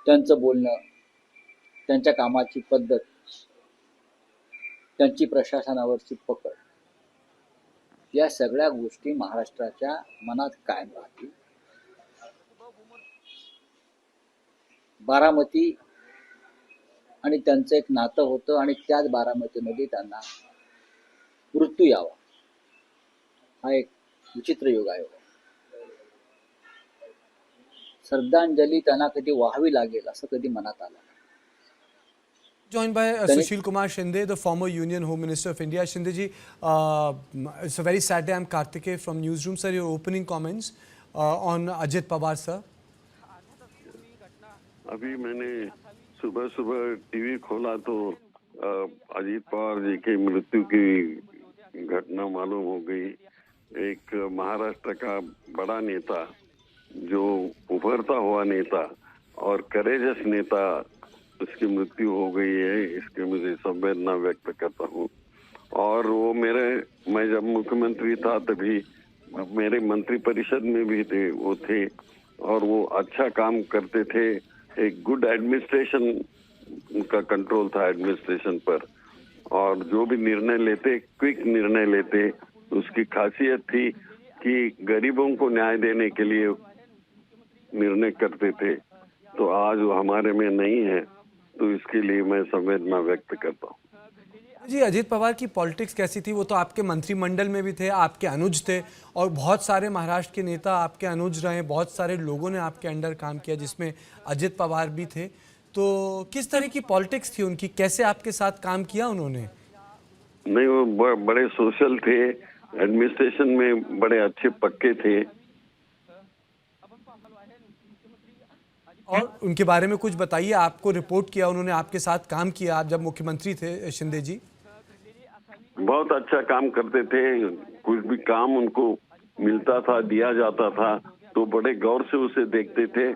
त्यांचं बोलणं, त्यांच्या कामाची पद्धत, त्यांची प्रशासनावरची पकड, या सगळ्या गोष्टी महाराष्ट्राच्या मनात कायम राहतील. बारामती आणि त्यांचं एक नातं होतं आणि त्याच बारामतीमध्ये त्यांना मृत्यू यावा हा एक विचित्र योगायोग आहे. श्रद्धांजली त्यांना कधी व्हावी लागेल असं कधी मनात आलं. Joined by Sushil Kumar Shinde, the former Union Home Minister of India. Shinde ji, it's a very sad day. I'm Kartikeya from Newsroom. Sir, your opening comments on Ajit Pawar, sir. अभी मैंने सुबह सुबह TV खोला तो अजीत पवार जी की मृत्यु की घटना मालूम हो गई. एक महाराष्ट्र का बड़ा नेता, जो उभरता हुआ नेता और करेजस नेता, उसकी मृत्यु हो गई है. इसके मुझे संवेदना व्यक्त करता हूँ. और वो मैं जब मुख्यमंत्री था तभी मेरे मंत्री परिषद में भी थे, वो थे और वो अच्छा काम करते थे. एक गुड एडमिनिस्ट्रेशन का कंट्रोल था एडमिनिस्ट्रेशन पर, और जो भी निर्णय लेते क्विक निर्णय लेते. उसकी खासियत थी कि गरीबों को न्याय देने के लिए निर्णय करते थे. तो आज वो हमारे में नहीं है, तो इसके लिए मैं संवेदना व्यक्त करता हूँ. जी, अजीत पवार की पॉलिटिक्स कैसी थी? वो तो आपके मंत्रिमंडल में भी थे, आपके अनुज थे, और बहुत सारे महाराष्ट्र के नेता आपके अनुज रहे. बहुत सारे लोगों ने आपके अंडर काम किया, जिसमें अजीत पवार भी थे. तो किस तरह की पॉलिटिक्स थी उनकी? कैसे आपके साथ काम किया उन्होंने? नहीं, वो बड़े सोशल थे, एडमिनिस्ट्रेशन में बड़े अच्छे पक्के थे. और उनके बारे में कुछ बताइए. आपको रिपोर्ट किया उन्होंने, आपके साथ काम किया आप जब मुख्यमंत्री थे शिंदे जी. बहुत अच्छा काम करते थे. कुछ भी काम उनको मिलता था, दिया जाता था, तो बड़े गौर से उसे देखते थे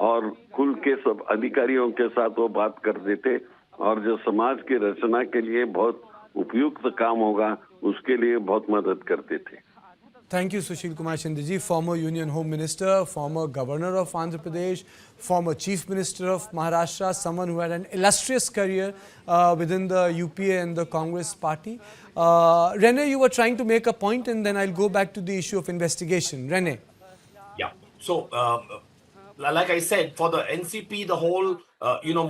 और खुल के सब अधिकारियों के साथ वो बात करते थे. और जो समाज की रचना के लिए बहुत उपयुक्त काम होगा, उसके लिए बहुत मदद करते थे. Thank you, Sushil Kumar Shinde ji, former Union Home Minister, former Governor of Andhra Pradesh, former Chief Minister of Maharashtra, someone who had an illustrious career within the UPA and the Congress party. Rene, you were trying to make a point, and then I'll go back to the issue of investigation. Rene. Yeah. So, like I said, for the NCP, the whole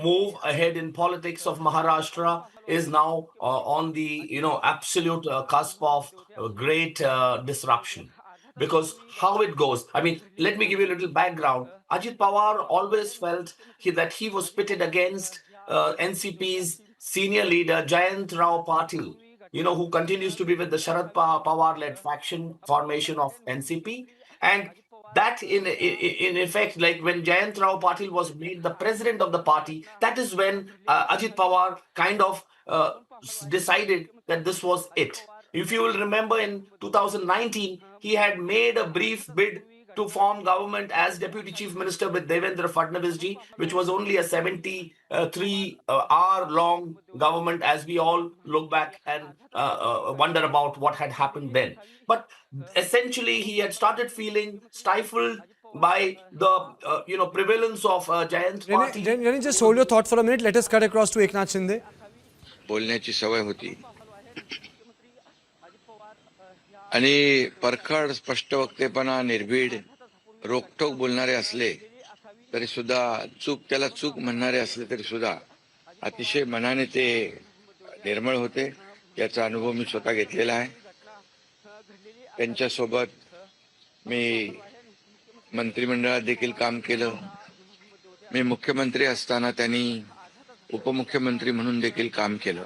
move ahead in politics of Maharashtra is now on the absolute cusp of great disruption. Because how it goes, I mean, let me give you a little background. Ajit Pawar always felt that he was pitted against NCP's senior leader Jayant Rao Patil, who continues to be with the Sharad Pawar-led faction formation of NCP. And that in effect, like when Jayant Rao Patil was made the president of the party, that is when Ajit Pawar kind of decided that this was it. If you will remember, in 2019, he had made a brief bid to form government as deputy chief minister with Devendra Fadnavis ji, which was only a 73-hour long government, as we all look back and wonder about what had happened then. But essentially, he had started feeling stifled by the prevalence of Jayant Party. Rene, just hold your thought for a minute. Let us cut across to Eknath Shinde. बोलण्याची सवय होती आणि परखड स्पष्ट वक्तेपणा, निर्भीड, रोखठोक बोलणारे असले तरी सुद्धा, त्याला चूक म्हणणारे असले तरी सुद्धा अतिशय मनाने ते निर्मळ होते. याचा अनुभव मी स्वतः घेतलेला आहे. त्यांच्यासोबत मी मंत्रिमंडळात देखील काम केलं. मी मुख्यमंत्री असताना त्यांनी उपमुख्यमंत्री म्हणून देखील काम केलं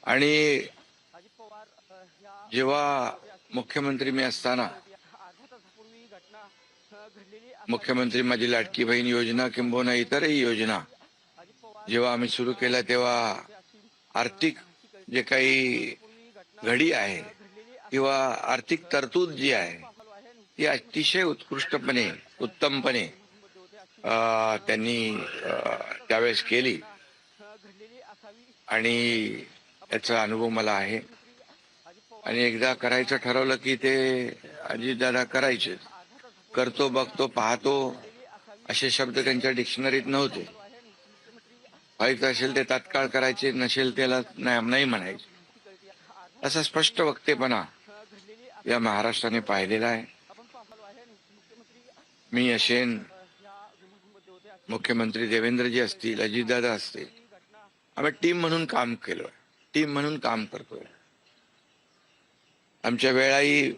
आणि जेव्हा मुख्यमंत्री मी असताना मुख्यमंत्री माझी लाडकी बहीण योजना किंबहुना इतरही योजना जेव्हा आम्ही सुरू केल्या तेव्हा आर्थिक जे काही घडी आहे किंवा आर्थिक तरतूद जी आहे ती अतिशय उत्कृष्टपणे उत्तमपणे त्यांनी त्यावेळेस केली आणि याचा अनुभव मला आहे आणि एकदा करायचं ठरवलं की ते अजितदादा करायचे. करतो बघतो पाहतो असे शब्द त्यांच्या डिक्शनरीत नव्हते. व्हायचं असेल ते तात्काळ करायचे, नसेल त्याला नाही म्हणायचे. असा स्पष्ट वक्तेपणा या महाराष्ट्राने पाहिलेला आहे. मी असेन, मुख्यमंत्री देवेंद्रजी असतील, अजितदादा असतील, आम्ही टीम म्हणून काम केलोय, टीम म्हणून काम करतोय. आमच्या वेळाही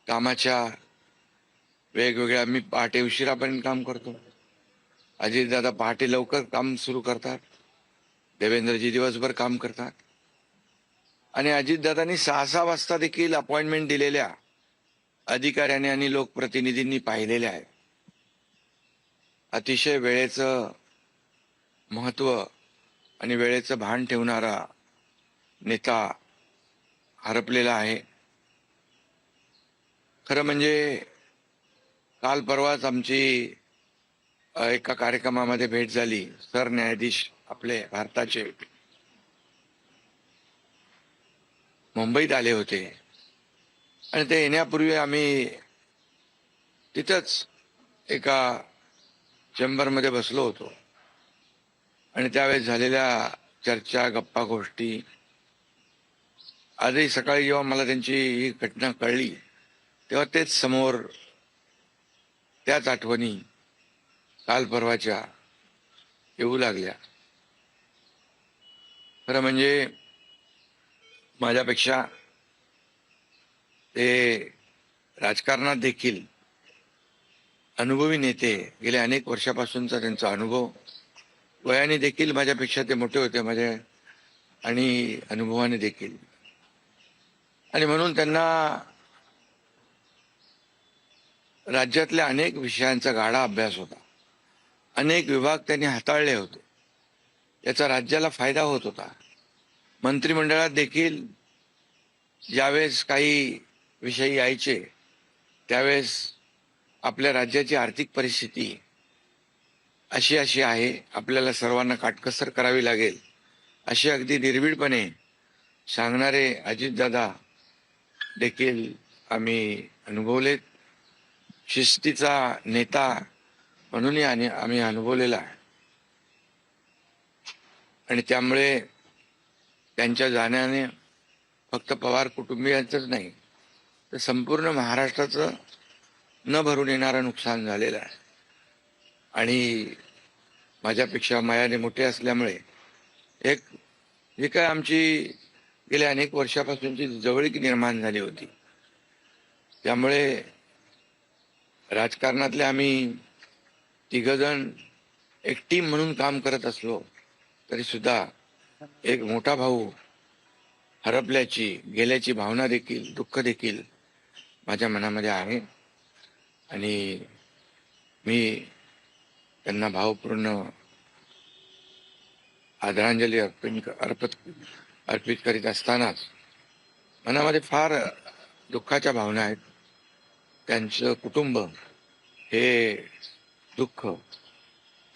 कामाच्या वेगवेगळ्या, आम्ही पहाटे उशिरापर्यंत काम करतो, अजितदादा पहाटे लवकर काम सुरू करतात, देवेंद्रजी दिवसभर काम करतात आणि अजितदादांनी 6-6 वाजता देखील अपॉइंटमेंट दिलेल्या अधिकाऱ्यांनी आणि लोकप्रतिनिधींनी पाहिलेल्या आहे. अतिशय वेळेचं महत्व आणि वेळेचं भान ठेवणारा नेता हरपलेला आहे. खरं म्हणजे काल परवाच आमची एका कार्यक्रमामध्ये भेट झाली. सरन्यायाधीश आपले भारताचे मुंबईत आले होते आणि ते येण्यापूर्वी आम्ही तिथंच एका चेंबरमध्ये बसलो होतो आणि त्यावेळेस झालेल्या चर्चा, गप्पा गोष्टी, आजही सकाळी जेव्हा मला त्यांची ही घटना कळली तेव्हा तेच समोर त्याच आठवणी काल परवाच्या येऊ लागल्या. खरं म्हणजे माझ्यापेक्षा ते राजकारणात देखील अनुभवी नेते, गेल्या अनेक वर्षापासूनचा त्यांचा अनुभव, वयाने देखील माझ्यापेक्षा ते मोठे होते माझ्या आणि अनुभवाने देखील, आणि म्हणून त्यांना राज्यातल्या अनेक विषयांचा गाढा अभ्यास होता. अनेक विभाग त्यांनी हाताळले होते, याचा राज्याला फायदा होत होता. मंत्रिमंडळात देखील ज्यावेळेस काही विषय यायचे त्यावेळेस आपल्या राज्याची आर्थिक परिस्थिती अशी आहे, आपल्याला सर्वांना काटकसर करावी लागेल, असे अगदी निर्भीडपणे सांगणारे अजितदादा देखील आम्ही अनुभवलेत. शिस्तीचा नेता म्हणूनही आम्ही अनुभवलेला आहे आणि त्यामुळे त्यांच्या जाण्याने फक्त पवार कुटुंबियांचंच नाही तर संपूर्ण महाराष्ट्राचं न भरून येणारं नुकसान झालेलं आहे. आणि माझ्यापेक्षा वयाने मोठे असल्यामुळे एक जी काय आमची गेल्या अनेक वर्षापासूनची जवळीक निर्माण झाली होती, त्यामुळे राजकारणातले आम्ही तिघजण एक टीम म्हणून काम करत असलो तरी सुद्धा एक मोठा भाऊ हरपल्याची, गेल्याची भावना देखील, दुःख देखील माझ्या मनामध्ये आहे आणि मी त्यांना भावपूर्ण आदरांजली अर्पित करीत असतानाच मनामध्ये फार दुःखाच्या भावना आहेत. त्यांचं कुटुंब हे दुःख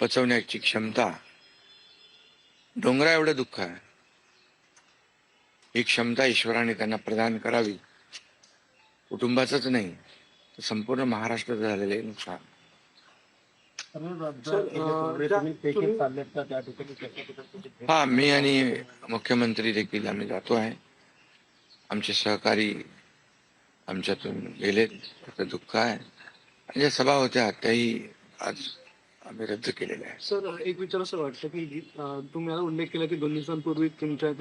पचवण्याची क्षमता, डोंगरा एवढं दुःख आहे, ही क्षमता ईश्वराने त्यांना प्रदान करावी. कुटुंबाचंच नाही तर संपूर्ण महाराष्ट्रात झालेले नुकसान. हा, मी आणि मुख्यमंत्री देखील आम्ही जातो आहे. आमचे सहकारी आमच्यातून गेलेत, त्याचं दुःख आहे. आणि ज्या सभा होत्या त्याही आज आम्ही रद्द केलेल्या आहे. सर, एक विचार असं वाटतं की तुम्ही मला उल्लेख केला की 2 दिवसांपूर्वी त्यांच्या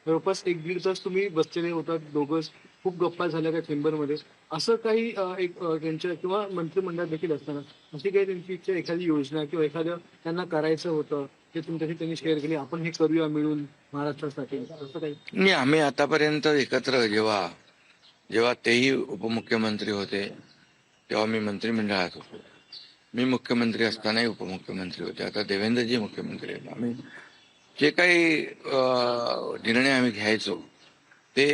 जवळपास 1-1.5 तास तुम्ही बसलेले होता दोघंच खूप गप्पा झाल्या त्या चेंबरमध्ये. असं काही त्यांच्या किंवा मंत्रिमंडळात देखील असताना अशी काही त्यांची इच्छा, एखादी योजना किंवा एखादं त्यांना करायचं होतं ते तुमच्याशी त्यांनी शेअर केली, आपण हे करूया मिळून महाराष्ट्रासाठी, असं काही? नाही, आम्ही आतापर्यंत एकत्र जेव्हा जेव्हा तेही उपमुख्यमंत्री होते तेव्हा मी मंत्रिमंडळात होतो. मी मुख्यमंत्री असतानाही उपमुख्यमंत्री होते. आता देवेंद्रजी मुख्यमंत्री आहेत. आम्ही जे काही निर्णय आम्ही घ्यायचो ते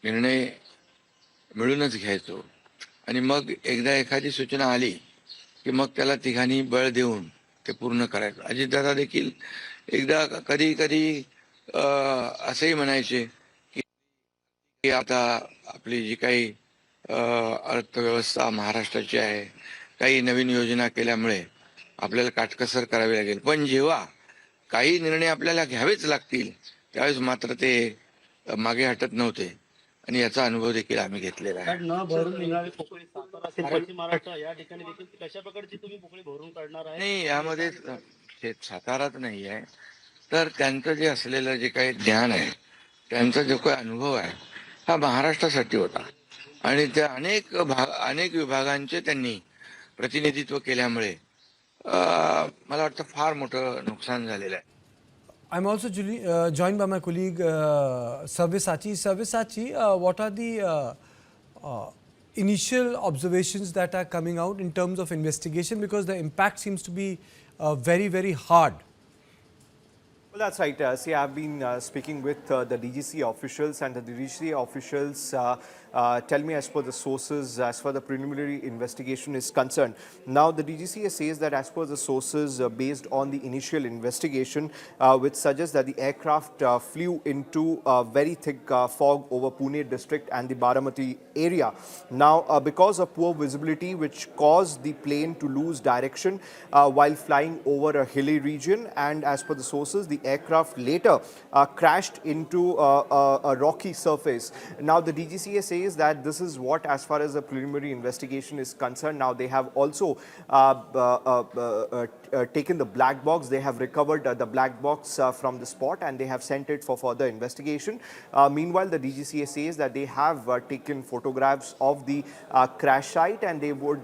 निर्णय मिळूनच घ्यायचो आणि मग एकदा एखादी सूचना आली की मग त्याला तिघांनी बळ देऊन ते पूर्ण करायचं. अजितदादा देखील एकदा कधी कधी असंही म्हणायचे की आता आपली जी काही अर्थव्यवस्था महाराष्ट्राची आहे, काही नवीन योजना केल्यामुळे आपल्याला काटकसर करावी लागेल, पण जेव्हा काही निर्णय आपल्याला घ्यावेच लागतील त्यावेळेस मात्र ते मागे हटत नव्हते आणि याचा अनुभव देखील आम्ही घेतलेला आहे. न भरून निघणारे पोकळी सातारा असेल, पश्चिम महाराष्ट्र या ठिकाणी देखील कशा प्रकारची तुम्ही पोकळी भरून काढणार आहे? नाही, यामध्ये साताराच नाही आहे, तर त्यांचं जे असलेलं जे काही ज्ञान आहे, त्यांचा जो काही अनुभव आहे हा महाराष्ट्रासाठी होता आणि त्या अनेक विभागांचे त्यांनी प्रतिनिधित्व केल्यामुळे मला वाटतं फार मोठं नुकसान झालेलं आहे. I'm also joined by my colleague Sabyasachi. Sabyasachi, what are the initial observations that are coming out in terms of investigation, because the impact seems to be very, very hard? Well, that's right. See, I've been speaking with the DGC officials, and the DGC officials tell me, as per the sources, as far the preliminary investigation is concerned. Now, the DGCA says that as per the sources, based on the initial investigation, which suggests that the aircraft flew into very thick fog over Pune district and the Baramati area. Now, because of poor visibility, which caused the plane to lose direction while flying over a hilly region, and as per the sources, the aircraft later crashed into a rocky surface. Now, the DGCA says that this is what, as far as the preliminary investigation is concerned. Now, they have also taken the black box. They have recovered the black box from the spot, and they have sent it for further investigation. Meanwhile, the DGCA says that they have taken photographs of the crash site, and they would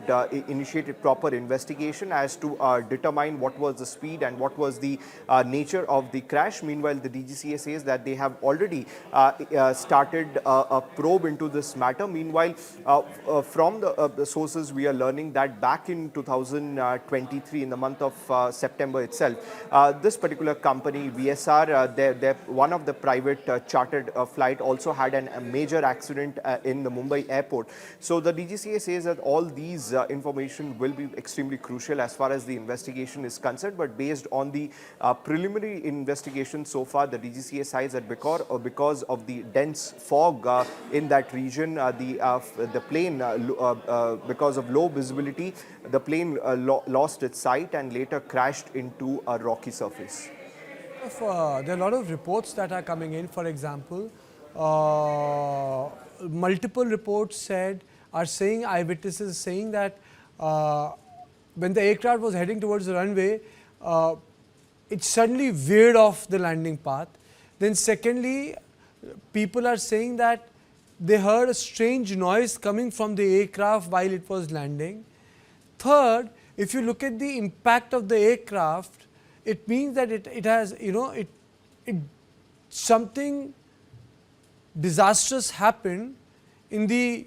initiate a proper investigation as to determine what was the speed and what was the nature of the crash. Meanwhile, the DGCA says that they have already started a probe into this matter. Meanwhile, from the sources, we are learning that back in 2023, in the month of September itself, this particular company, VSR, one of the private chartered flight also had a major accident in the Mumbai airport. So the DGCA says that all these information will be extremely crucial as far as the investigation is concerned. But based on the preliminary investigation so far, the DGCA says that because of the dense fog in that region, the plane, because of low visibility, the plane lost its sight and later crashed into a rocky surface. There are a lot of reports that are coming in. For example, multiple reports are saying, eyewitnesses saying that when the aircraft was heading towards the runway, it suddenly veered off the landing path. Then secondly, people are saying that they heard a strange noise coming from the aircraft while it was landing. Third, if you look at the impact of the aircraft, it means that it has, something disastrous happened in the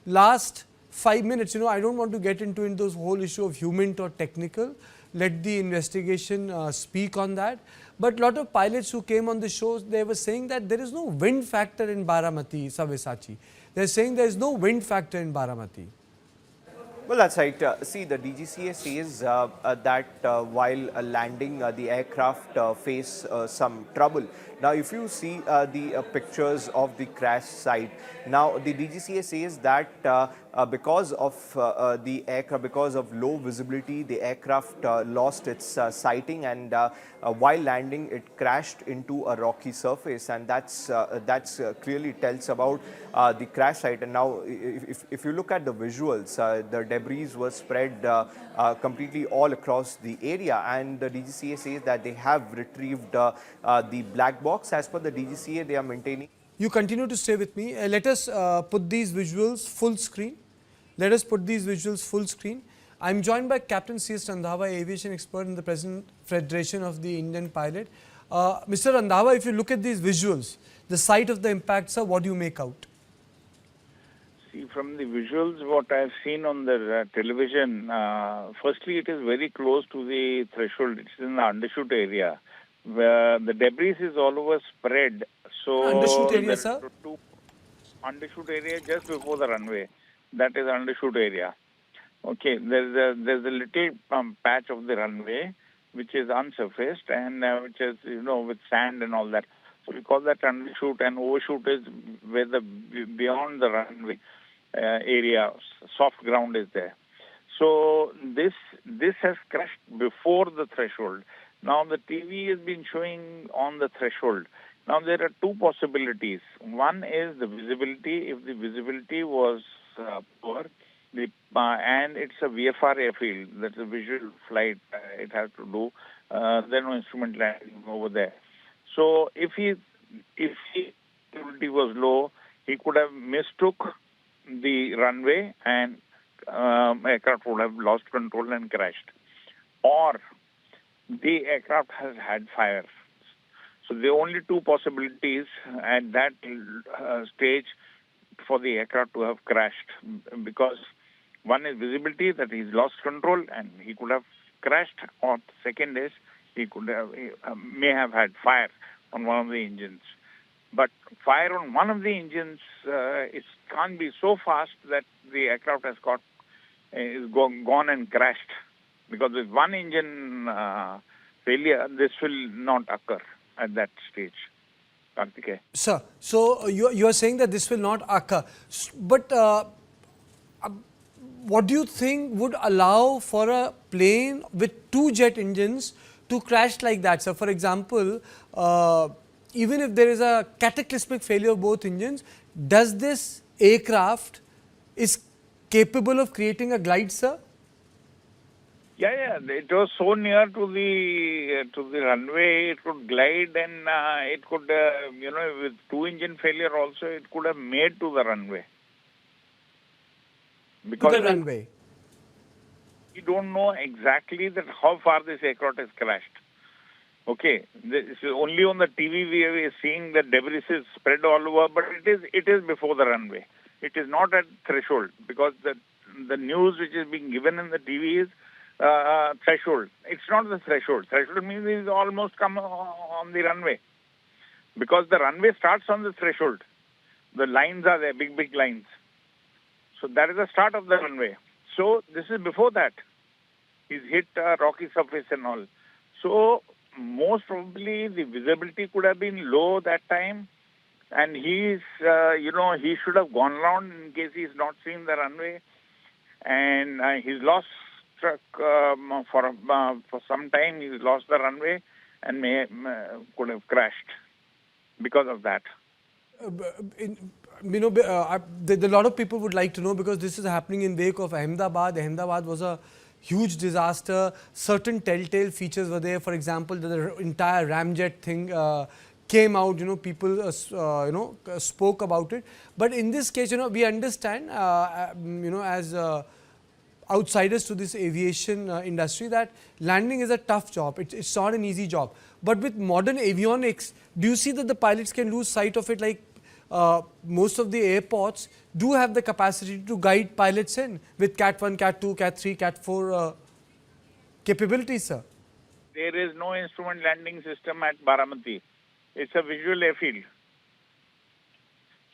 last 5 minutes. I don't want to get into those whole issue of human or technical. Let the investigation speak on that. But a lot of pilots who came on the show, they were saying that there is no wind factor in Baramati, Sabyasachi. They're saying there is no wind factor in Baramati. Well, that's right. See, the DGCA says that while landing, the aircraft face some trouble. Now, if you see the pictures of the crash site, now the DGCA says that because of the aircraft, because of low visibility, the aircraft lost its sighting, and while landing, it crashed into a rocky surface, and that's clearly tells about the crash site. And now, if you look at the visuals, the debris was spread completely all across the area, and the DGCA says that they have retrieved the black box. As per the DGCA, they are maintaining. You continue to stay with me. Let us put these visuals full screen. Let us put these visuals full screen. I'm joined by Captain C.S. Randhawa, aviation expert in the President Federation of the Indian Pilot. Mr. Randhawa, if you look at these visuals, the site of the impact, sir, what do you make out? See, from the visuals, what I've seen on the television, firstly, it is very close to the threshold. It's in the undershoot area, where the debris is all over spread. So Undershoot area, there sir? are two undershoot area just before the runway. That is undershoot area. Okay, there's a little patch of the runway which is unsurfaced and which is, with sand and all that. So we call that undershoot, and overshoot is where the beyond the runway area, soft ground is there. So this has crashed before the threshold. Now the TV has been showing on the threshold. Now there are two possibilities. One is the visibility. If the visibility was poor, and it's a VFR airfield, that's a visual flight it has to do, there no instrument landing over there. So if visibility was low, he could have mistook the runway and aircraft would have lost control and crashed. Or the aircraft has had fire. So the only two possibilities at that stage for the aircraft to have crashed, because one is visibility, that he's lost control and he could have crashed, or second is he could have may have had fire on one of the engines. But fire on one of the engines, it can't be so fast that the aircraft has gone and crashed, because with one engine failure, this will not occur at that stage. Karthikeya. Sir, so you are saying that this will not occur. But what do you think would allow for a plane with two jet engines to crash like that, sir? For example, even if there is a cataclysmic failure of both engines, does this aircraft is capable of creating a glide, sir? Yeah. It was so near to the runway, it could glide, and it could, with two engine failure also, it could have made to the runway. Because to the runway. We don't know exactly that how far this aircraft has crashed. Okay, this is only on the TV we are seeing the debris is spread all over, but it is before the runway. It is not at threshold, because the news which is being given in the TV is threshold. It's not the threshold. Threshold means it's almost come on the runway, because the runway starts on the threshold. The lines are there, big lines. So that is the start of the runway. So this is before that. He's hit a rocky surface and all. So most probably the visibility could have been low that time, and he should have gone around in case he's not seen the runway, and he's lost track for some time. He's lost the runway and could have crashed because of that. A lot of people would like to know, because this is happening in wake of Ahmedabad. Ahmedabad was a huge disaster. Certain telltale features were there. For example, the entire ramjet thing came out. People spoke about it. But in this case, we understand, as outsiders to this aviation industry, that landing is a tough job. It's not an easy job. But with modern avionics, do you see that the pilots can lose sight of it? Like most of the airports do have the capacity to guide pilots in with Cat 1, Cat 2, Cat 3, Cat 4 capabilities, sir. There is no instrument landing system at Baramati. It's a visual airfield.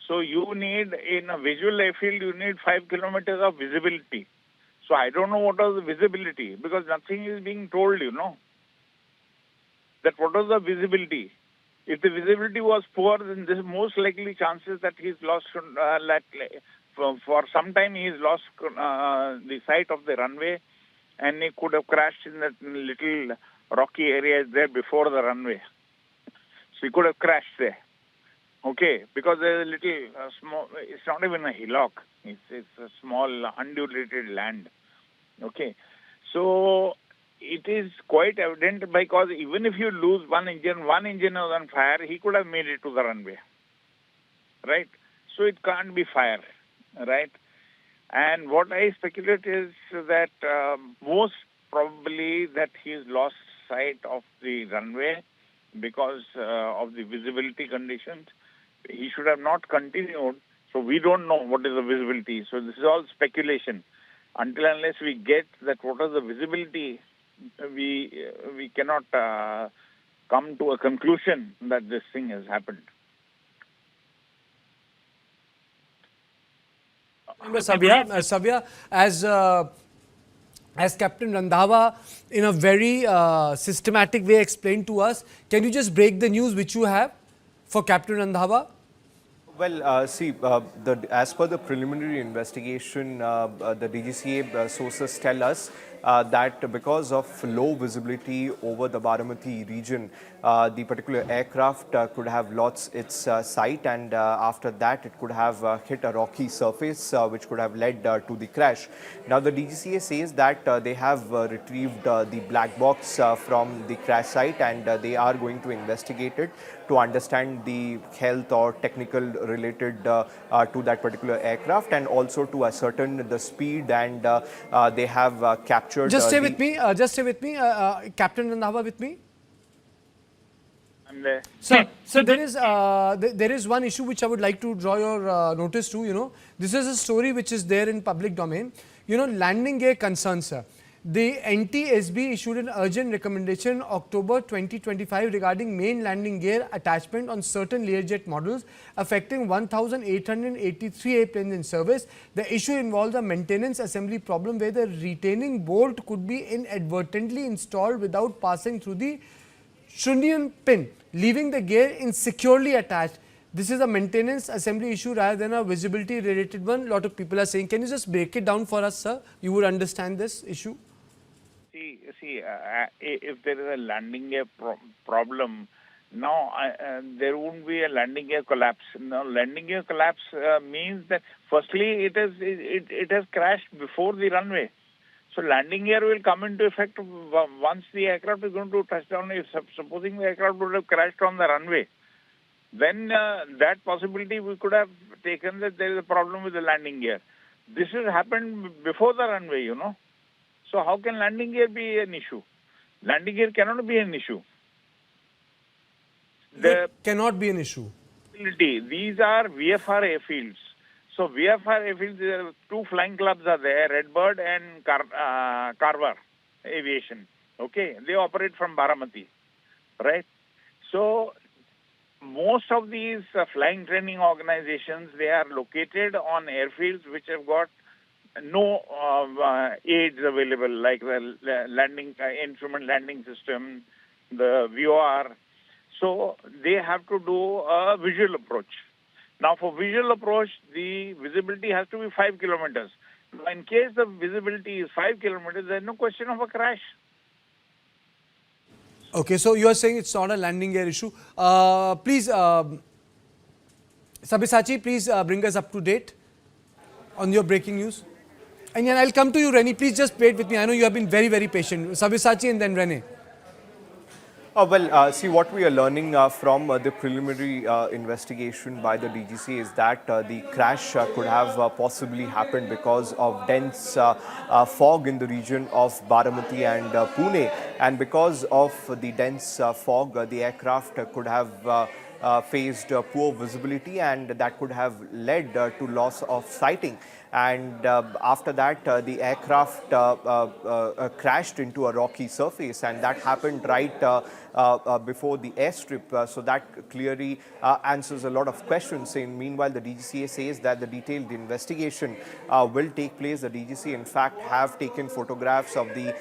So in a visual airfield, you need 5 kilometers of visibility. So I don't know what was the visibility, because nothing is being told, that what was the visibility. If the visibility was poor, then there's most likely chances that he's lost, for some time he's lost the sight of the runway, and he could have crashed in that little rocky area there before the runway. So he could have crashed there. Okay, because there's a little small, it's not even a hillock, it's a small undulated land. Okay, so it is quite evident, because even if you lose one engine was on fire, he could have made it to the runway. right? So it can't be fire, right? And what I speculate is that most probably that he's lost sight of the runway because of the visibility conditions. He should have not continued. So we don't know what is the visibility. So this is all speculation. Until unless we get that what is the visibility, we cannot come to a conclusion that this thing has happened. Savya, as Captain Randhawa in a very systematic way explained to us, can you just break the news which you have for Captain Randhawa? Well, as per the preliminary investigation, the DGCA sources tell us that because of low visibility over the Baramati region, the particular aircraft could have lost its sight, and after that it could have hit a rocky surface which could have led to the crash. Now the DGCA says that they have retrieved the black box from the crash site, and they are going to investigate it to understand the health or technical related to that particular aircraft, and also to ascertain the speed, and they have captured... Just stay with me, Captain Randhawa with me. I'm there. So there is one issue which I would like to draw your notice to. This is a story which is there in public domain. Landing gear concerns, sir. The NTSB issued an urgent recommendation in October 2025 regarding main landing gear attachment on certain Learjet models affecting 1,883 airplanes in service. The issue involves a maintenance assembly problem where the retaining bolt could be inadvertently installed without passing through the Shunyan pin, leaving the gear insecurely attached. This is a maintenance assembly issue rather than a visibility related one. A lot of people are saying, can you just break it down for us, sir? You would understand this issue. See, if there is a landing gear problem, now there won't be a landing gear collapse. Now, landing gear collapse means that firstly it has crashed before the runway. So landing gear will come into effect once the aircraft is going to touch down. If supposing the aircraft would have crashed on the runway, then that possibility we could have taken that there is a problem with the landing gear. This has happened before the runway, So how can landing gear be an issue? Landing gear cannot be an issue. It cannot be an issue. These are VFR airfields. So VFR airfields, there are two flying clubs are there, Redbird and Carver Aviation. Okay, they operate from Baramati, right? So most of these flying training organizations, they are located on airfields which have got no aids available, like the landing instrument landing system, the VOR. So they have to do a visual approach. Now, for visual approach, the visibility has to be 5 kilometers. Now, in case the visibility is 5 kilometers, there is no question of a crash. Okay, so you are saying it's not a landing gear issue. Please, Sabyasachi, please bring us up to date on your breaking news. And then I'll come to you, Rene. Please just wait with me. I know you have been very, very patient. Sabyasachi and then Rene. See, what we are learning from the preliminary investigation by the DGC is that the crash could have possibly happened because of dense fog in the region of Baramati and Pune. And because of the dense fog, the aircraft could have faced poor visibility, and that could have led to loss of sighting. And after that, the aircraft crashed into a rocky surface, and that happened right before the airstrip. So that clearly answers a lot of questions. And meanwhile, the DGCA says that the detailed investigation will take place. The DGCA, in fact, have taken photographs of the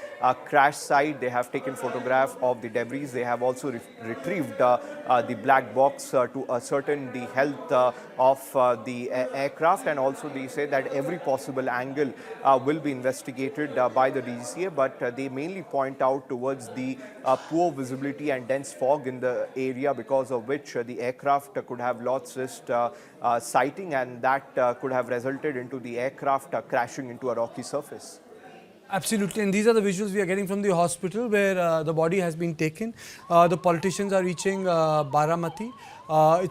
crash site. They have taken photographs of the debris. They have also retrieved the black box to ascertain the health of the aircraft, and also they say that every possible angle will be investigated by the DGCA, but they mainly point out towards the poor visibility and dense fog in the area, because of which the aircraft could have lost its sighting, and that could have resulted into the aircraft crashing into a rocky surface. Absolutely, and these are the visuals we are getting from the hospital where the body has been taken. The politicians are reaching Baramati.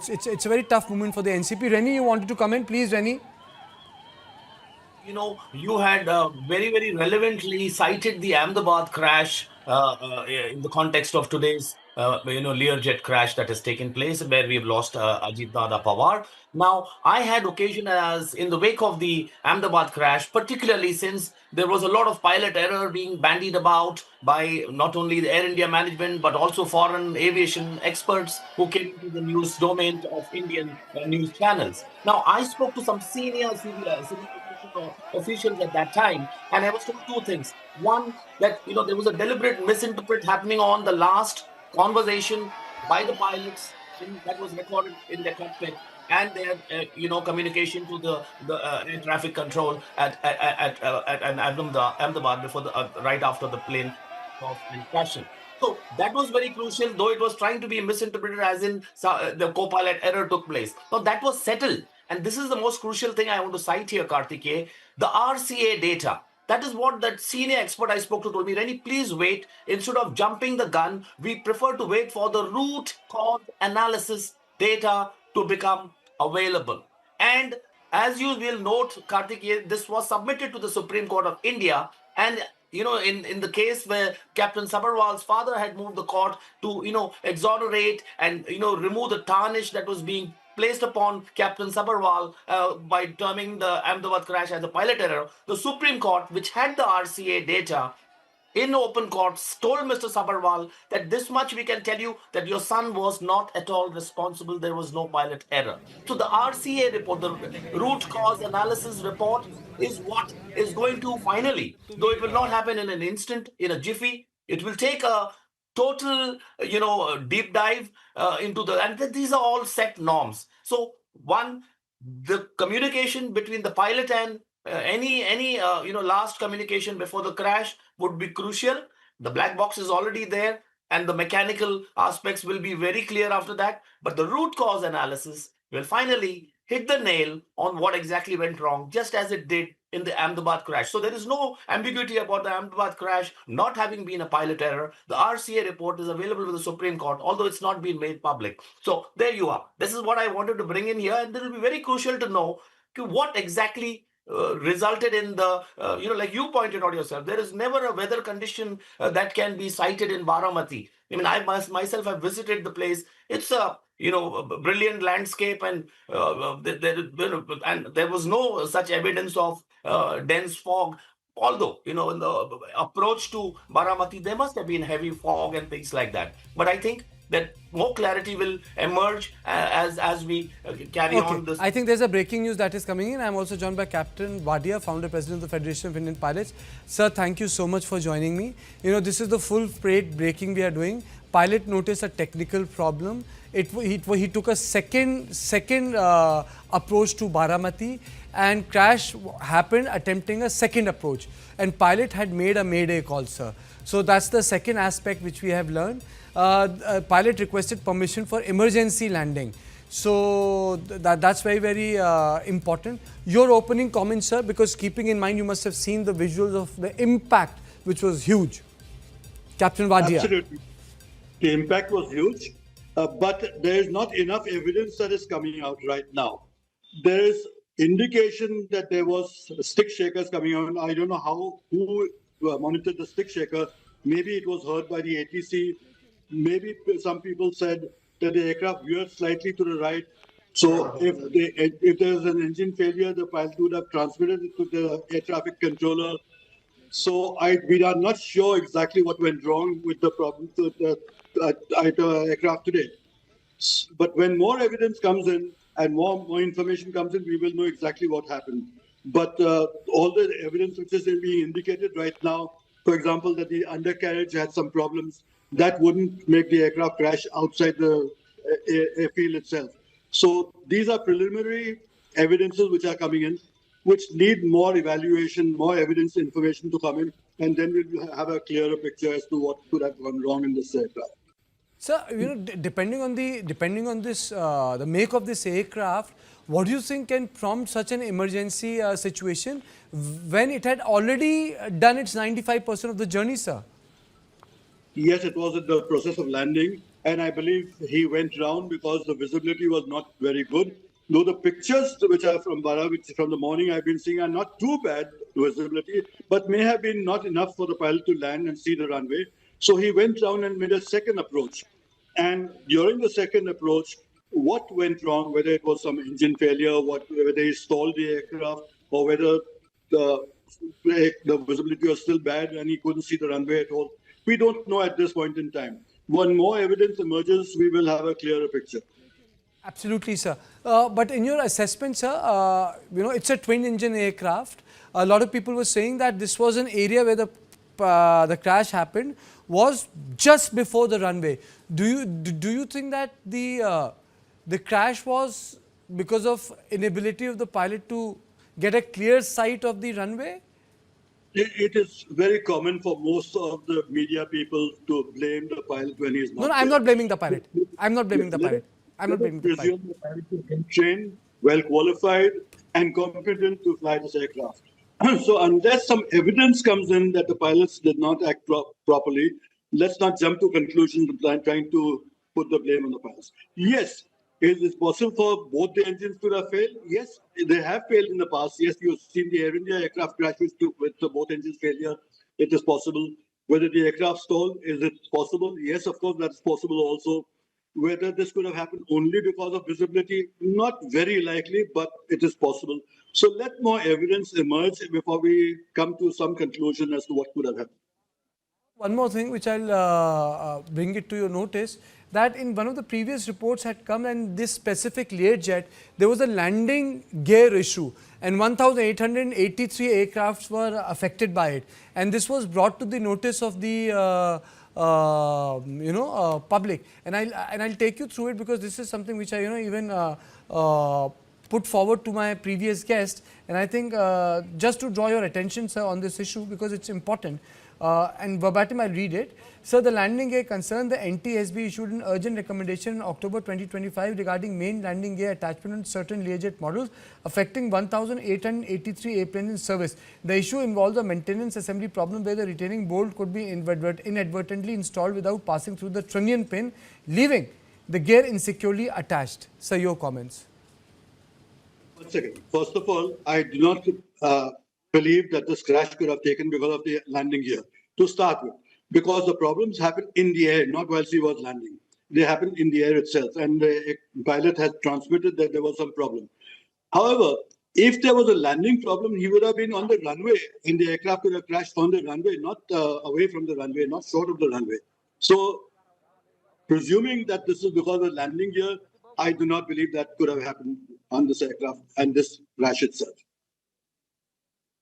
It's a very tough moment for the NCP. Rennie, you wanted to come in, please, Rennie. You had very relevantly cited the Ahmedabad crash in the context of today's, Learjet crash that has taken place, where we've lost Ajit Pawar. Now, I had occasion as in the wake of the Ahmedabad crash, particularly since there was a lot of pilot error being bandied about by not only the Air India management, but also foreign aviation experts who came into the news domain of Indian news channels. Now, I spoke to some senior civil officials at that time, and I was told two things. One, that there was a deliberate misinterpret happening on the last conversation by the pilots that was recorded in their cockpit and their communication to the air traffic control at Ahmedabad before right after the plane off and crashing. So that was very crucial, though it was trying to be misinterpreted as in the co-pilot error took place. Now that was settled. And this is the most crucial thing I want to cite here, Kartikeya. The RCA data. That is what that senior expert I spoke to told me. Rennie, please wait. Instead of jumping the gun, we prefer to wait for the root cause analysis data to become available. And as you will note, Kartikeya, this was submitted to the Supreme Court of India. And in the case where Captain Sabharwal's father had moved the court to, exonerate and, remove the tarnish that was being placed upon Captain Sabharwal by terming the Ahmedabad crash as a pilot error, the Supreme Court, which had the RCA data, in open court, told Mr. Sabharwal that this much we can tell you that your son was not at all responsible. There was no pilot error. So the RCA report, the root cause analysis report, is what is going to finally, though it will not happen in an instant, in a jiffy, it will take a total, deep dive into and these are all set norms. So one, the communication between the pilot and any last communication before the crash would be crucial. The black box is already there, and the mechanical aspects will be very clear after that. But the root cause analysis will finally hit the nail on what exactly went wrong, just as it did in the Ahmedabad crash. So there is no ambiguity about the Ahmedabad crash not having been a pilot error. The RCA report is available with the Supreme Court, although it's not been made public. So there you are. This is what I wanted to bring in here, and it will be very crucial to know what exactly resulted in the, like you pointed out yourself, there is never a weather condition that can be cited in Baramati. I mean, I myself have visited the place. It's a brilliant landscape, and there was no such evidence of dense fog. Although, in the approach to Baramati, there must have been heavy fog and things like that. But I think that more clarity will emerge as we carry on this. I think there's a breaking news that is coming in. I'm also joined by Captain Wadia, founder president of the Federation of Indian Pilots. Sir, thank you so much for joining me. This is the full freight breaking we are doing. Pilot noticed a technical problem. He took a second approach to Baramati, and crash happened attempting a second approach. And pilot had made a mayday call, sir. So that's the second aspect which we have learned. Pilot requested permission for emergency landing. So that's very important. Your opening comments, sir, because keeping in mind you must have seen the visuals of the impact, which was huge. Captain Wadia. Absolutely. The impact was huge, but there is not enough evidence that is coming out right now. There is indication that there was stick shakers coming out. I don't know who monitored the stick shaker. Maybe it was heard by the ATC. Maybe some people said that the aircraft veered slightly to the right. So if there was an engine failure, the pilot would have transmitted it to the air traffic controller. So we are not sure exactly what went wrong with the problem to the aircraft today. But when more evidence comes in and more information comes in, we will know exactly what happened. But all the evidence which is being indicated right now, for example, that the undercarriage had some problems, that wouldn't make the aircraft crash outside the airfield itself. So these are preliminary evidences which are coming in, which need more evaluation, more evidence, information to come in, and then we'll have a clearer picture as to what could have gone wrong in this aircraft. Sir, depending on this, the make of this aircraft, What do you think can prompt such an emergency situation when it had already done its 95% of the journey, sir? Yes, it was in the process of landing, and I believe he went round because the visibility was not very good. Though the pictures which are from Bara, which from the morning I've been seeing, are not too bad visibility, but may have been not enough for the pilot to land and see the runway. So he went round and made a second approach. And during the second approach, what went wrong, whether it was some engine failure, whether he stalled the aircraft, or whether the visibility was still bad and he couldn't see the runway at all, we don't know at this point in time. When more evidence emerges, we will have a clearer picture. Absolutely, sir. But in your assessment, sir, it's a twin-engine aircraft. A lot of people were saying that this was an area where the crash happened was just before the runway. Do you think that the crash was because of inability of the pilot to get a clear sight of the runway? It is very common for most of the media people to blame the pilot when he's not. No, I'm not blaming the pilot. I'm not blaming the pilot. I'm not blaming the pilot. The pilot is trained, well qualified, and competent to fly this aircraft. So unless some evidence comes in that the pilots did not act properly, let's not jump to conclusions trying to put the blame on the pilots. Yes, is it possible for both the engines to have failed? Yes, they have failed in the past. Yes, you've seen the Air India aircraft crash with both engines failure. It is possible. Whether the aircraft stalled, is it possible? Yes, of course, that's possible also. Whether this could have happened only because of visibility, not very likely, but it is possible. So let more evidence emerge before we come to some conclusion as to what could have happened. One more thing which I'll bring it to your notice, that in one of the previous reports had come, and this specific Learjet, there was a landing gear issue and 1,883 aircrafts were affected by it. And this was brought to the notice of the public. And I'll take you through it because this is something which I even put forward to my previous guest. And I think just to draw your attention, sir, on this issue because it's important. And verbatim I'll read it. Sir, the landing gear concern, the NTSB issued an urgent recommendation in October 2025 regarding main landing gear attachment on certain Learjet models affecting 1,883 airplanes in service. The issue involves a maintenance assembly problem where the retaining bolt could be inadvertently installed without passing through the trunnion pin, leaving the gear insecurely attached. Sir, your comments. 1 second. First of all, I do not believe that this crash could have taken because of the landing gear to start with, because the problems happened in the air, not whilst he was landing. They happened in the air itself, and the pilot had transmitted that there was some problem. However, if there was a landing problem, he would have been on the runway, and the aircraft could have crashed on the runway, not away from the runway, not short of the runway. So, presuming that this is because of the landing gear, I do not believe that could have happened on this aircraft and this crash itself.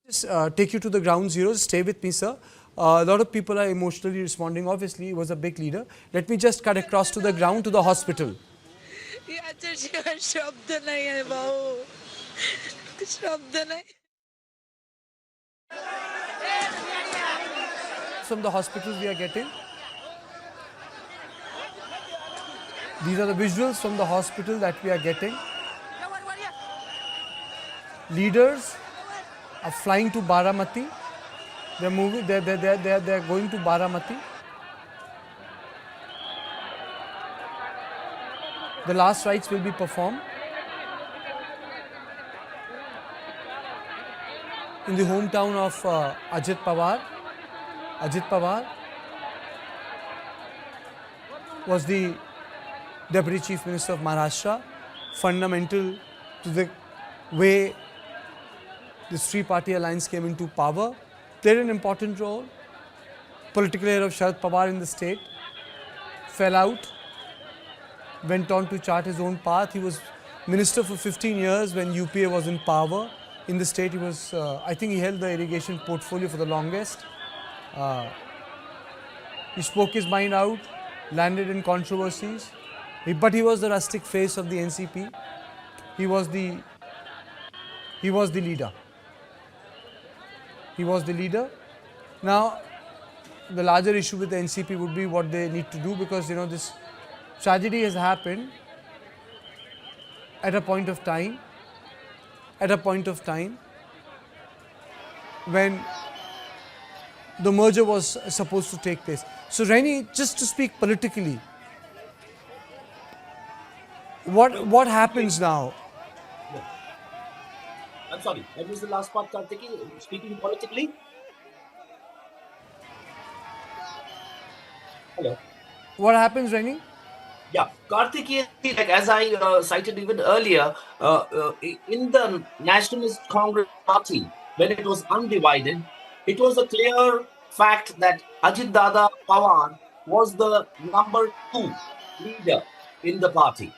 Just take you to the ground zero. Stay with me, sir. A lot of people are emotionally responding. Obviously, he was a big leader. Let me just cut across to the ground to the hospital. From the hospital we are getting. These are the visuals from the hospital that we are getting. Leaders are flying to Baramati. They're moving. They're going to Baramati. The last rites will be performed in the hometown of Ajit Pawar. Ajit Pawar was the Deputy Chief Minister of Maharashtra, fundamental to the way this three-party alliance came into power, played an important role. Political heir of Sharad Pawar in the state, fell out, went on to chart his own path. He was minister for 15 years when UPA was in power. In the state, he was, I think he held the irrigation portfolio for the longest. He spoke his mind out, landed in controversies, but he was the rustic face of the NCP. He was the leader. He was the leader. Now, the larger issue with the NCP would be what they need to do, because this tragedy has happened at a point of time at a point of time when the merger was supposed to take place. So Raini, just to speak politically, what happens now? I'm sorry, I missed the last part, Kartiki. Speaking politically. Hello. What happens, Raini? Yeah, Kartikeya, like as I cited even earlier, in the Nationalist Congress Party, when it was undivided, it was a clear fact that Ajit Dada Pawar was the number 2 leader in the party,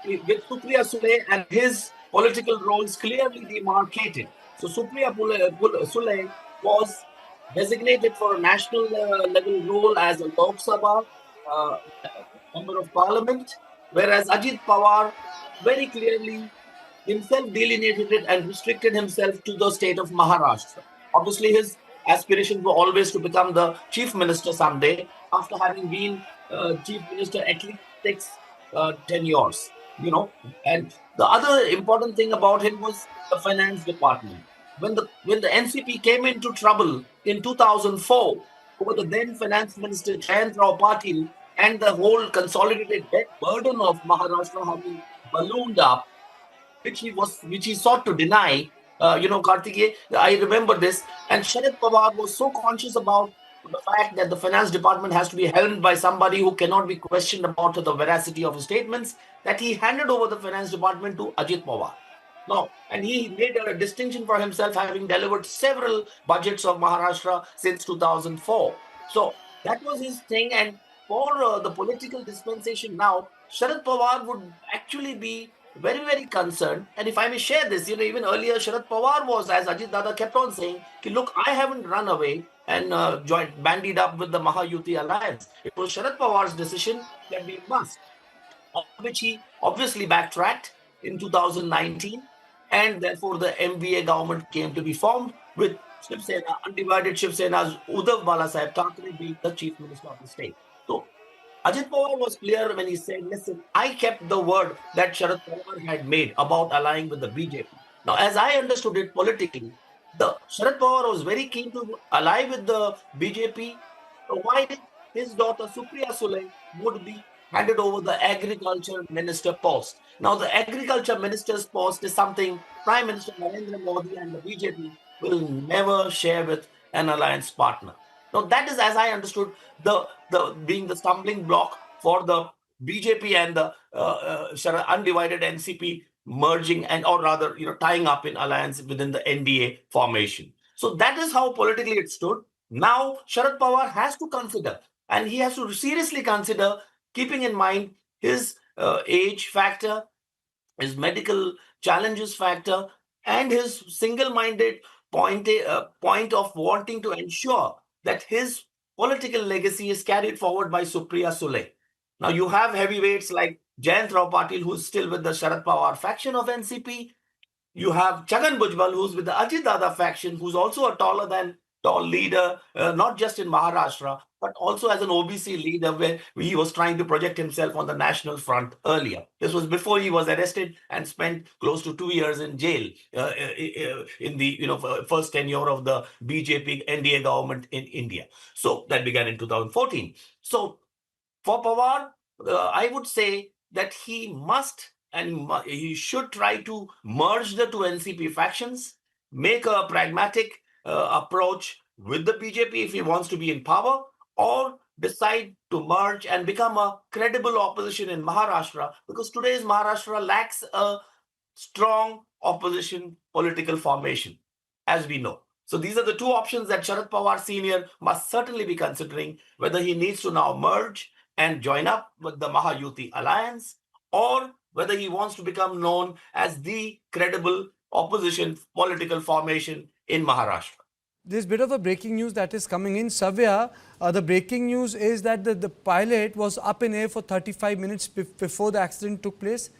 with Supriya Sule and his political roles clearly demarcated. So Supriya Sule was designated for a national level role as a Lok Sabha uh, member of parliament, whereas Ajit Pawar very clearly himself delineated it and restricted himself to the state of Maharashtra. Obviously, his aspirations were always to become the chief minister someday, after having been chief minister at least 10 years. And the other important thing about him was the finance department. When the NCP came into trouble in 2004 over the then finance minister Jayant Rao Patil, and the whole consolidated debt burden of Maharashtra having ballooned up, which he sought to deny. Kartikeya, I remember this, and Sharad Pawar was so conscious about the fact that the finance department has to be helmed by somebody who cannot be questioned about the veracity of his statements, that he handed over the finance department to Ajit Pawar. No, and he made a distinction for himself, having delivered several budgets of Maharashtra since 2004. So that was his thing, and for the political dispensation now, Sharad Pawar would actually be very, very concerned. And if I may share this, even earlier, Sharad Pawar was, as Ajit Dada kept on saying, look, I haven't run away and bandied up with the Mahayuti alliance. It was Sharad Pawar's decision that we must, on which he obviously backtracked in 2019, and therefore the MVA government came to be formed with Shiv Sena, undivided Shiv Sena's Uddhav Balasaheb Thackeray being the chief minister of the state. So Ajit Pawar was clear when he said, listen, I kept the word that Sharad Pawar had made about allying with the BJP. Now, as I understood it politically, the Sharad Pawar was very keen to ally with the BJP, provided his daughter Supriya Sule would be handed over the agriculture minister post. Now, the agriculture minister's post is something Prime Minister Narendra Modi and the BJP will never share with an alliance partner. Now, that is, as I understood, the being the stumbling block for the BJP and the undivided NCP merging or rather, tying up in alliance within the NDA formation. So that is how politically it stood. Now, Sharad Pawar has to consider, and he has to seriously consider, keeping in mind his age factor, his medical challenges factor, and his single-minded point of wanting to ensure that his political legacy is carried forward by Supriya Sule. Now, you have heavyweights like Jayant Rao Patil, who's still with the Sharad Pawar faction of NCP. You have Chhagan Bhujbal, who's with the Ajit Dada faction, who's also a taller than tall leader, not just in Maharashtra, but also as an OBC leader, where he was trying to project himself on the national front earlier. This was before he was arrested and spent close to 2 years in jail in the first tenure of the BJP NDA government in India. So that began in 2014. So for Pawar, I would say that he must and he should try to merge the two NCP factions, make a pragmatic approach with the BJP if he wants to be in power, or decide to merge and become a credible opposition in Maharashtra, because today's Maharashtra lacks a strong opposition political formation, as we know. So these are the two options that Sharad Pawar Sr. must certainly be considering, whether he needs to now merge and join up with the Mahayuti alliance, or whether he wants to become known as the credible opposition political formation in Maharashtra. There's a bit of a breaking news that is coming in. Savya, the breaking news is that the pilot was up in air for 35 minutes before the accident took place.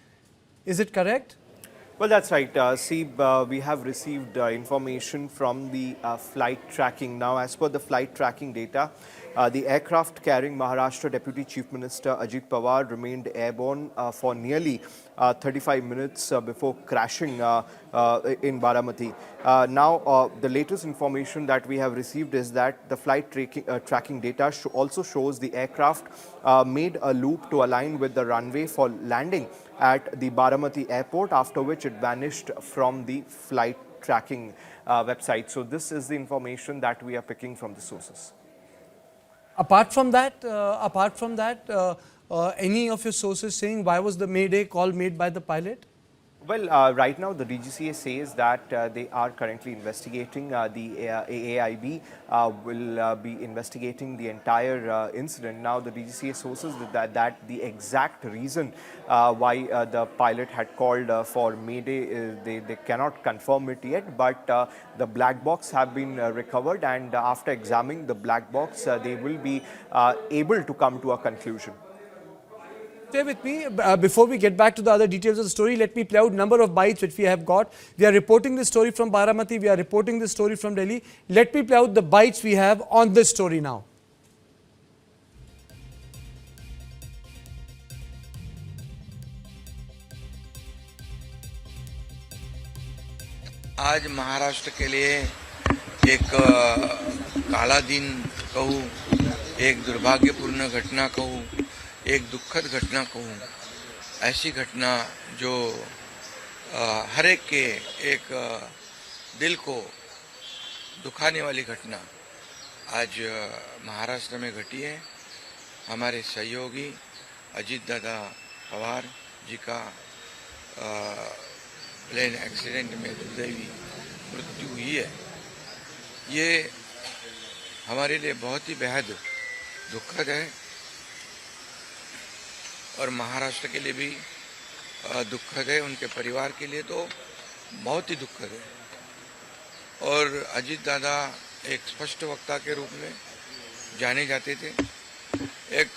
Is it correct? Well, that's right. We have received information from the flight tracking. Now, as per the flight tracking data, the aircraft carrying Maharashtra Deputy Chief Minister Ajit Pawar remained airborne for nearly 35 minutes before crashing in Baramati. Now, the latest information that we have received is that the flight tracking data also shows the aircraft made a loop to align with the runway for landing at the Baramati airport, after which it vanished from the flight tracking website. So this is the information that we are picking from the sources. Apart from that, any of your sources saying why was the Mayday call made by the pilot? Well, right now the DGCA says that they are currently investigating. The AAIB will be investigating the entire incident. Now the DGCA sources that the exact reason why the pilot had called for Mayday, they cannot confirm it yet, but the black box have been recovered, and after examining the black box, they will be able to come to a conclusion. Stay with me. Before we get back to the other details of the story, let me play out number of bytes which we have got. We are reporting this story from Baramati. We are reporting this story from Delhi. Let me play out the bytes we have on this story now. आज महाराष्ट्र के लिए एक काला दिन कहूँ, एक दुर्भाग्यपूर्ण घटना कहूँ, एक दुखद घटना कहूँ, ऐसी घटना जो हर एक के एक दिल को दुखाने वाली घटना आज महाराष्ट्र में घटी है। हमारे सहयोगी अजीत दादा पवार जी का प्लेन एक्सीडेंट में दुर्दैवी मृत्यु हुई है। ये हमारे लिए बहुत ही बेहद दुखद है और महाराष्ट्र के लिए भी दुखद है, उनके परिवार के लिए तो बहुत ही दुखद है। और अजीत दादा एक स्पष्ट वक्ता के रूप में जाने जाते थे, एक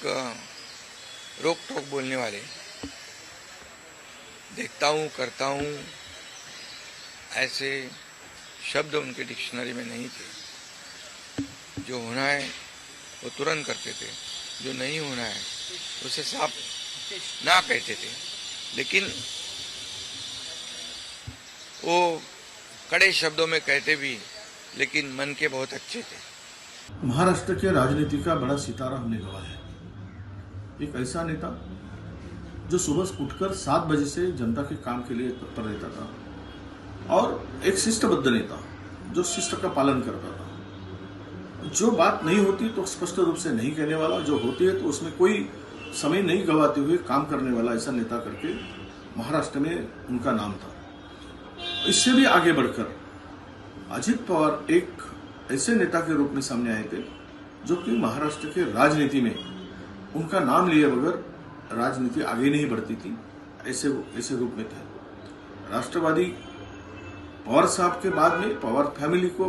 रोक टोक बोलने वाले, देखता हूँ करता हूँ ऐसे शब्द उनके डिक्शनरी में नहीं थे। जो होना है वो तुरंत करते थे, जो नहीं होना है उसे साफ ना कहते थे, लेकिन वो कड़े शब्दों में कहते भी, लेकिन मन के बहुत अच्छे थे। महाराष्ट्र के राजनीति का बड़ा सितारा हमने गंवाया है। एक ऐसा नेता जो सुबह उठकर 7 बजे से जनता के काम के लिए तत्पर रहता था, और एक शिष्टबद्ध नेता जो शिष्ट का पालन करता था। जो बात नहीं होती तो स्पष्ट रूप से नहीं कहने वाला, जो होती है तो उसमें कोई समय नहीं गवाते हुए काम करने वाला, ऐसा नेता करके महाराष्ट्र में उनका नाम था। इससे भी आगे बढ़कर अजित पवार एक ऐसे नेता के रूप में सामने आए थे जो कि महाराष्ट्र के राजनीति में उनका नाम लिए बगैर राजनीति आगे नहीं बढ़ती थी, ऐसे रूप में थे। राष्ट्रवादी पवार साहब के बाद में पवार फैमिली को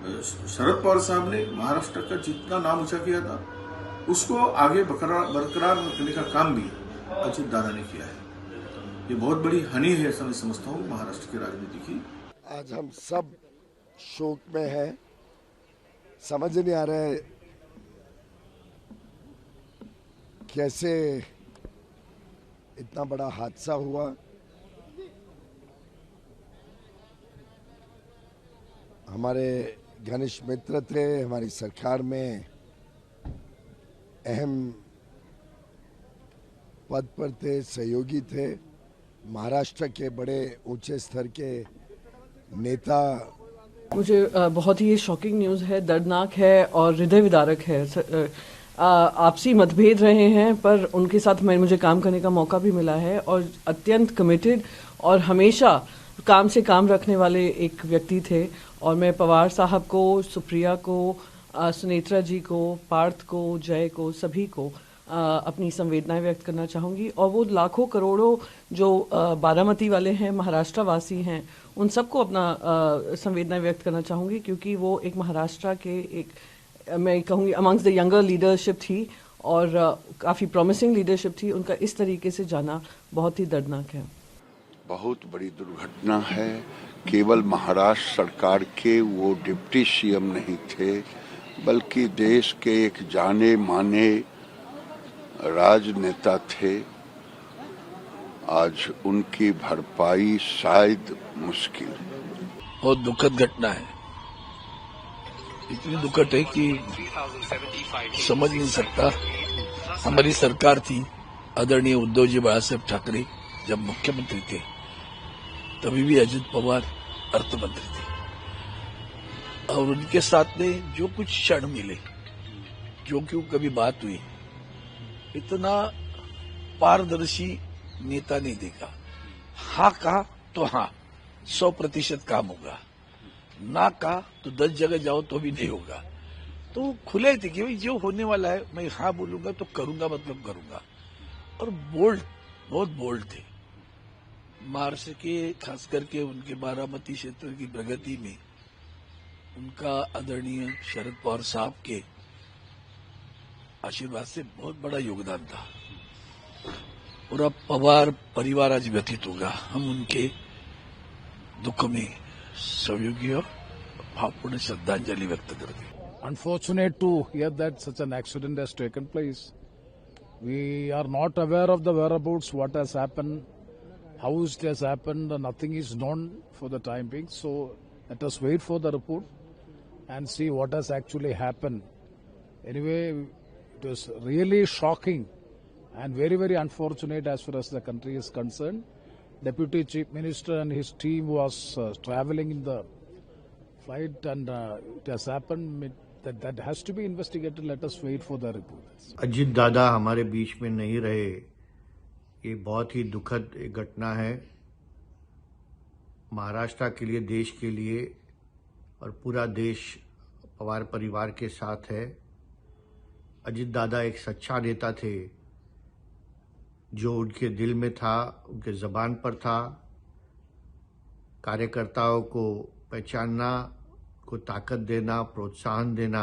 शरद पवार साहब ने महाराष्ट्र का जितना नाम ऊंचा किया था उसको आगे बरकरार रखने का काम भी अजित दादा ने किया है। ये बहुत बड़ी हानि है, ऐसा मैं समझता हूँ महाराष्ट्र की राजनीति की। आज हम सब शोक में हैं, समझ नहीं आ रहा है कैसे इतना बड़ा हादसा हुआ। हमारे घनिष्ठ मित्र थे, हमारी सरकार में अहम पद पर थे, सहयोगी थे, महाराष्ट्र के बड़े ऊंचे स्तर के नेता। मुझे बहुत ही ये शॉकिंग न्यूज़ है, दर्दनाक है और हृदय विदारक है। आपसी मतभेद रहे हैं पर उनके साथ मुझे काम करने का मौका भी मिला है और अत्यंत कमिटेड और हमेशा काम से काम रखने वाले एक व्यक्ति थे। और मैं पवार साहब को, सुप्रिया को, सुनेत्रा जी को, पार्थ को, जय को, सभी को अपनी संवेदनाएं व्यक्त करना चाहूँगी। और वो लाखों करोड़ों जो बारामती वाले हैं, महाराष्ट्र वासी हैं, उन सबको अपना संवेदनाएं व्यक्त करना चाहूँगी, क्योंकि वो एक महाराष्ट्र के एक मैं कहूँगी अमंग्स द यंगर लीडरशिप थी और काफ़ी प्रॉमिसिंग लीडरशिप थी। उनका इस तरीके से जाना बहुत ही दर्दनाक है। बहुत बड़ी दुर्घटना है। केवल महाराष्ट्र सरकार के वो डिप्टी सीएम नहीं थे, बल्कि देश के एक जाने माने राजनेता थे। आज उनकी भरपाई शायद मुश्किल। बहुत दुखद घटना है, इतनी दुखद है कि समझ नहीं सकता। हमारी सरकार थी, आदरणीय उद्धव जी बाळासाहेब ठाकरे जब मुख्यमंत्री थे, तभी भी अजित पवार अर्थमंत्री थे, और उनके साथ में जो कुछ क्षण मिले, जो क्यों कभी बात हुई, इतना पारदर्शी नेता नहीं देखा। हाँ कहा तो हाँ 100% काम होगा, ना कहा तो 10 जगह जाओ तो भी नहीं होगा। तो खुले थे कि भाई जो होने वाला है मैं हाँ बोलूंगा तो करूंगा, मतलब करूंगा। और बोल्ड, बहुत बोल्ड थे। महाराष्ट्र के खास करके उनके बारामती क्षेत्र की प्रगति में उनका आदरणीय शरद पवार साहब के आशीर्वाद से बहुत बड़ा योगदान था। पूरा पवार परिवार आज व्यतीत होगा। हम उनके दुख में सहयोगी और भावपूर्ण श्रद्धांजलि व्यक्त करते हैं। Unfortunate to hear that such an accident has taken place. We are not aware of the whereabouts, what has happened, how it has happened, nothing is known for the time being. So let us wait for the report and see what has actually happened. Anyway, it was really shocking and very, very unfortunate as far as the country is concerned. Deputy Chief Minister and his team was traveling in the flight and it has happened. That has to be investigated. Let us wait for the report. Ajit Dada हमारे बीच में नहीं रहे, ये बहुत ही दुखद एक घटना है महाराष्ट्र के लिए, देश के लिए, और पूरा देश पवार परिवार के साथ है। अजित दादा एक सच्चा नेता थे, जो उनके दिल में था, उनके जबान पर था। कार्यकर्ताओं को पहचानना, को ताकत देना, प्रोत्साहन देना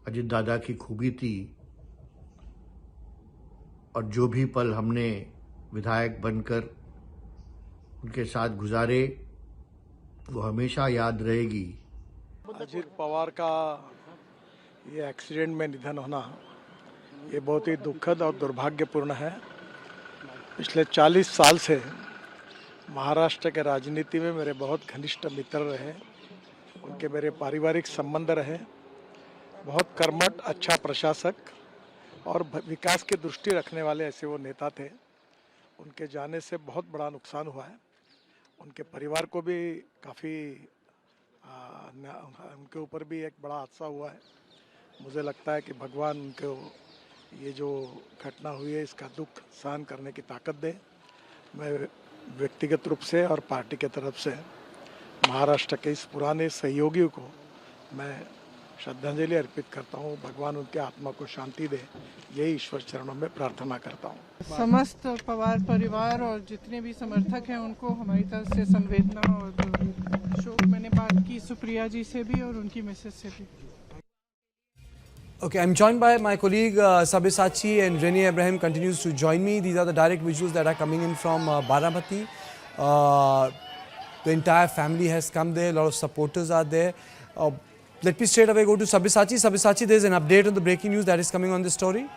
अजित दादा की खूबी थी। और जो भी पल हमने विधायक बनकर उनके साथ गुजारे, वो हमेशा याद रहेगी। अजित पवार का ये एक्सीडेंट में निधन होना, ये बहुत ही दुखद और दुर्भाग्यपूर्ण है। पिछले 40 साल से महाराष्ट्र के राजनीति में मेरे बहुत घनिष्ठ मित्र रहे, उनके मेरे पारिवारिक संबंध रहे। बहुत कर्मठ, अच्छा प्रशासक और विकास की दृष्टि रखने वाले ऐसे वो नेता थे। उनके जाने से बहुत बड़ा नुकसान हुआ है। उनके परिवार को भी काफ़ी, उनके ऊपर भी एक बड़ा हादसा हुआ है। मुझे लगता है कि भगवान उनको ये जो घटना हुई है इसका दुख सहन करने की ताकत दे। मैं व्यक्तिगत रूप से और पार्टी के तरफ से महाराष्ट्र के इस पुराने सहयोगियों को मैं श्रद्धांजलि अर्पित करता हूँ। भगवान उनके आत्मा को शांति दे, यही ईश्वर चरणों में प्रार्थना करता हूँ। समस्त पवार परिवार और जितने भी समर्थक हैं उनको हमारी तरफ से संवेदना और शोक। मैंने बात की सुप्रिया जी से भी और उनकी मैसेज से भी। Okay, I'm joined by my colleague Sabyasachi, and Renee Abraham continues to join me. These are the direct visuals that are coming in from Baramati. The entire family has come there. A lot of supporters are there. Let me straight away go to Sabyasachi. Sabyasachi, there's an update on the breaking news that is coming on this story.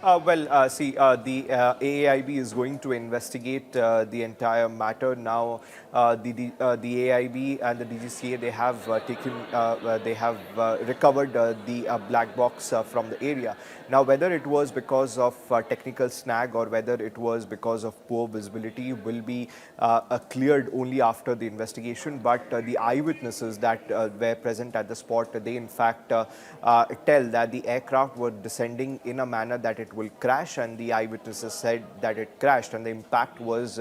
The AIB is going to investigate the entire matter now. The AIB and the DGCA, they have recovered the black box from the area. Now, whether it was because of technical snag or whether it was because of poor visibility will be cleared only after the investigation. But the eyewitnesses that were present at the spot, they in fact tell that the aircraft were descending in a manner that it will crash, and the eyewitnesses said that it crashed and the impact was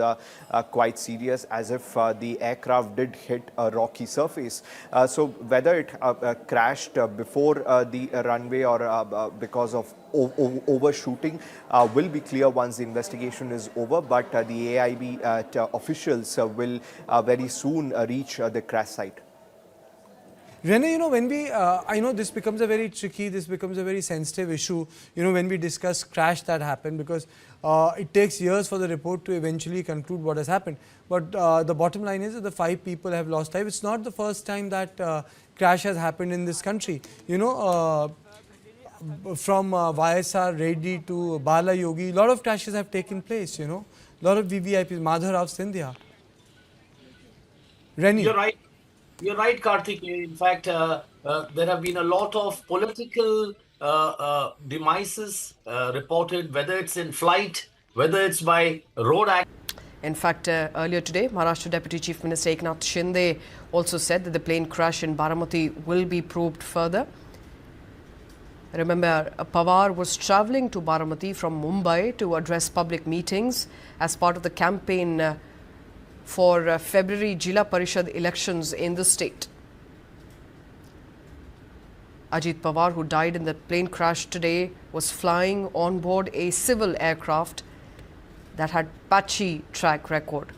quite serious, as if the aircraft did hit a rocky surface. So whether it crashed before the runway or because of overshooting will be clear once the investigation is over, but the AIB officials will very soon reach the crash site. Rene, you know, when we, I know this becomes a very tricky, this becomes a very sensitive issue, you know, when we discuss crash that happened, because it takes years for the report to eventually conclude what has happened. But the bottom line is that the 5 people have lost life. It's not the first time that crash has happened in this country. You know, from YSR Reddy to Bala Yogi, a lot of crashes have taken place, you know, a lot of VVIPs, Madhur Rao Scindia. Rene. You're right, Karthik. In fact, there have been a lot of political demises reported, whether it's in flight, whether it's by road accident. In fact, earlier today, Maharashtra Deputy Chief Minister Eknath Shinde also said that the plane crash in Baramati will be probed further. Remember, Pawar was travelling to Baramati from Mumbai to address public meetings as part of the campaign for February Jila Parishad elections in the state. Ajit Pawar, who died in the plane crash today, was flying on board a civil aircraft that had patchy track record.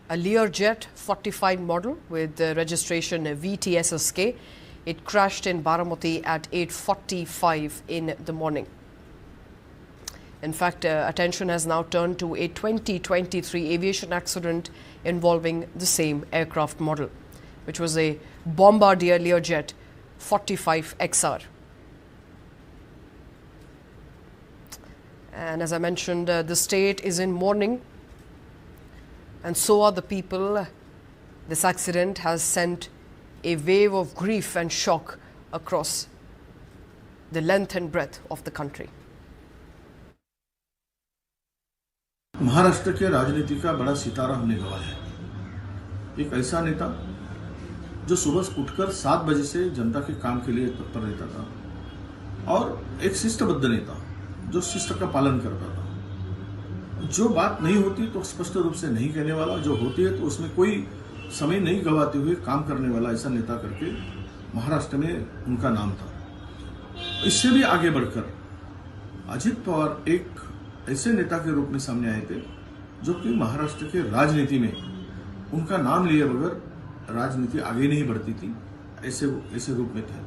A Learjet 45 model with the registration VTSSK. It crashed in Baramati at 8:45 in the morning. In fact, attention has now turned to a 2023 aviation accident involving the same aircraft model, which was a Bombardier Learjet 45 XR. And as I mentioned, the state is in mourning, and so are the people. This accident has sent a wave of grief and shock across the length and breadth of the country. Maharashtra के राजनीति का बड़ा सितारा हमने गंवाया है। एक ऐसा नेता जो सुबह उठकर 7 बजे से जनता के काम के लिए तत्पर रहता था, और एक शिष्टबद्ध नेता जो शिष्ट का पालन करता था। जो बात नहीं होती तो स्पष्ट रूप से नहीं कहने वाला, जो होती है तो उसमें कोई समय नहीं गवाते हुए काम करने वाला ऐसा नेता करके महाराष्ट्र में उनका नाम था। इससे भी आगे बढ़कर अजित पवार एक ऐसे नेता के रूप में सामने आए थे जो कि महाराष्ट्र के राजनीति में उनका नाम लिए बगैर राजनीति आगे नहीं बढ़ती थी, ऐसे रूप में थे।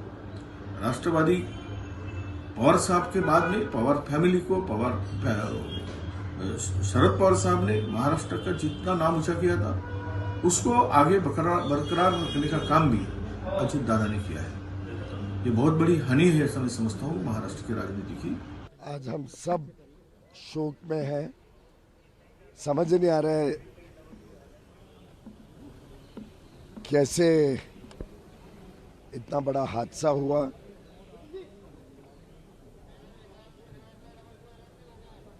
राष्ट्रवादी पवार साहब के बाद में पवार फैमिली को शरद पवार साहब ने महाराष्ट्र का जितना नाम ऊंचा किया था उसको आगे बरकरार रखने का काम भी अजित दादा ने किया है। ये बहुत बड़ी हानि है ऐसा मैं समझता हूँ महाराष्ट्र की राजनीति की। आज हम सब शोक में हैं, समझ नहीं आ रहा है कैसे इतना बड़ा हादसा हुआ।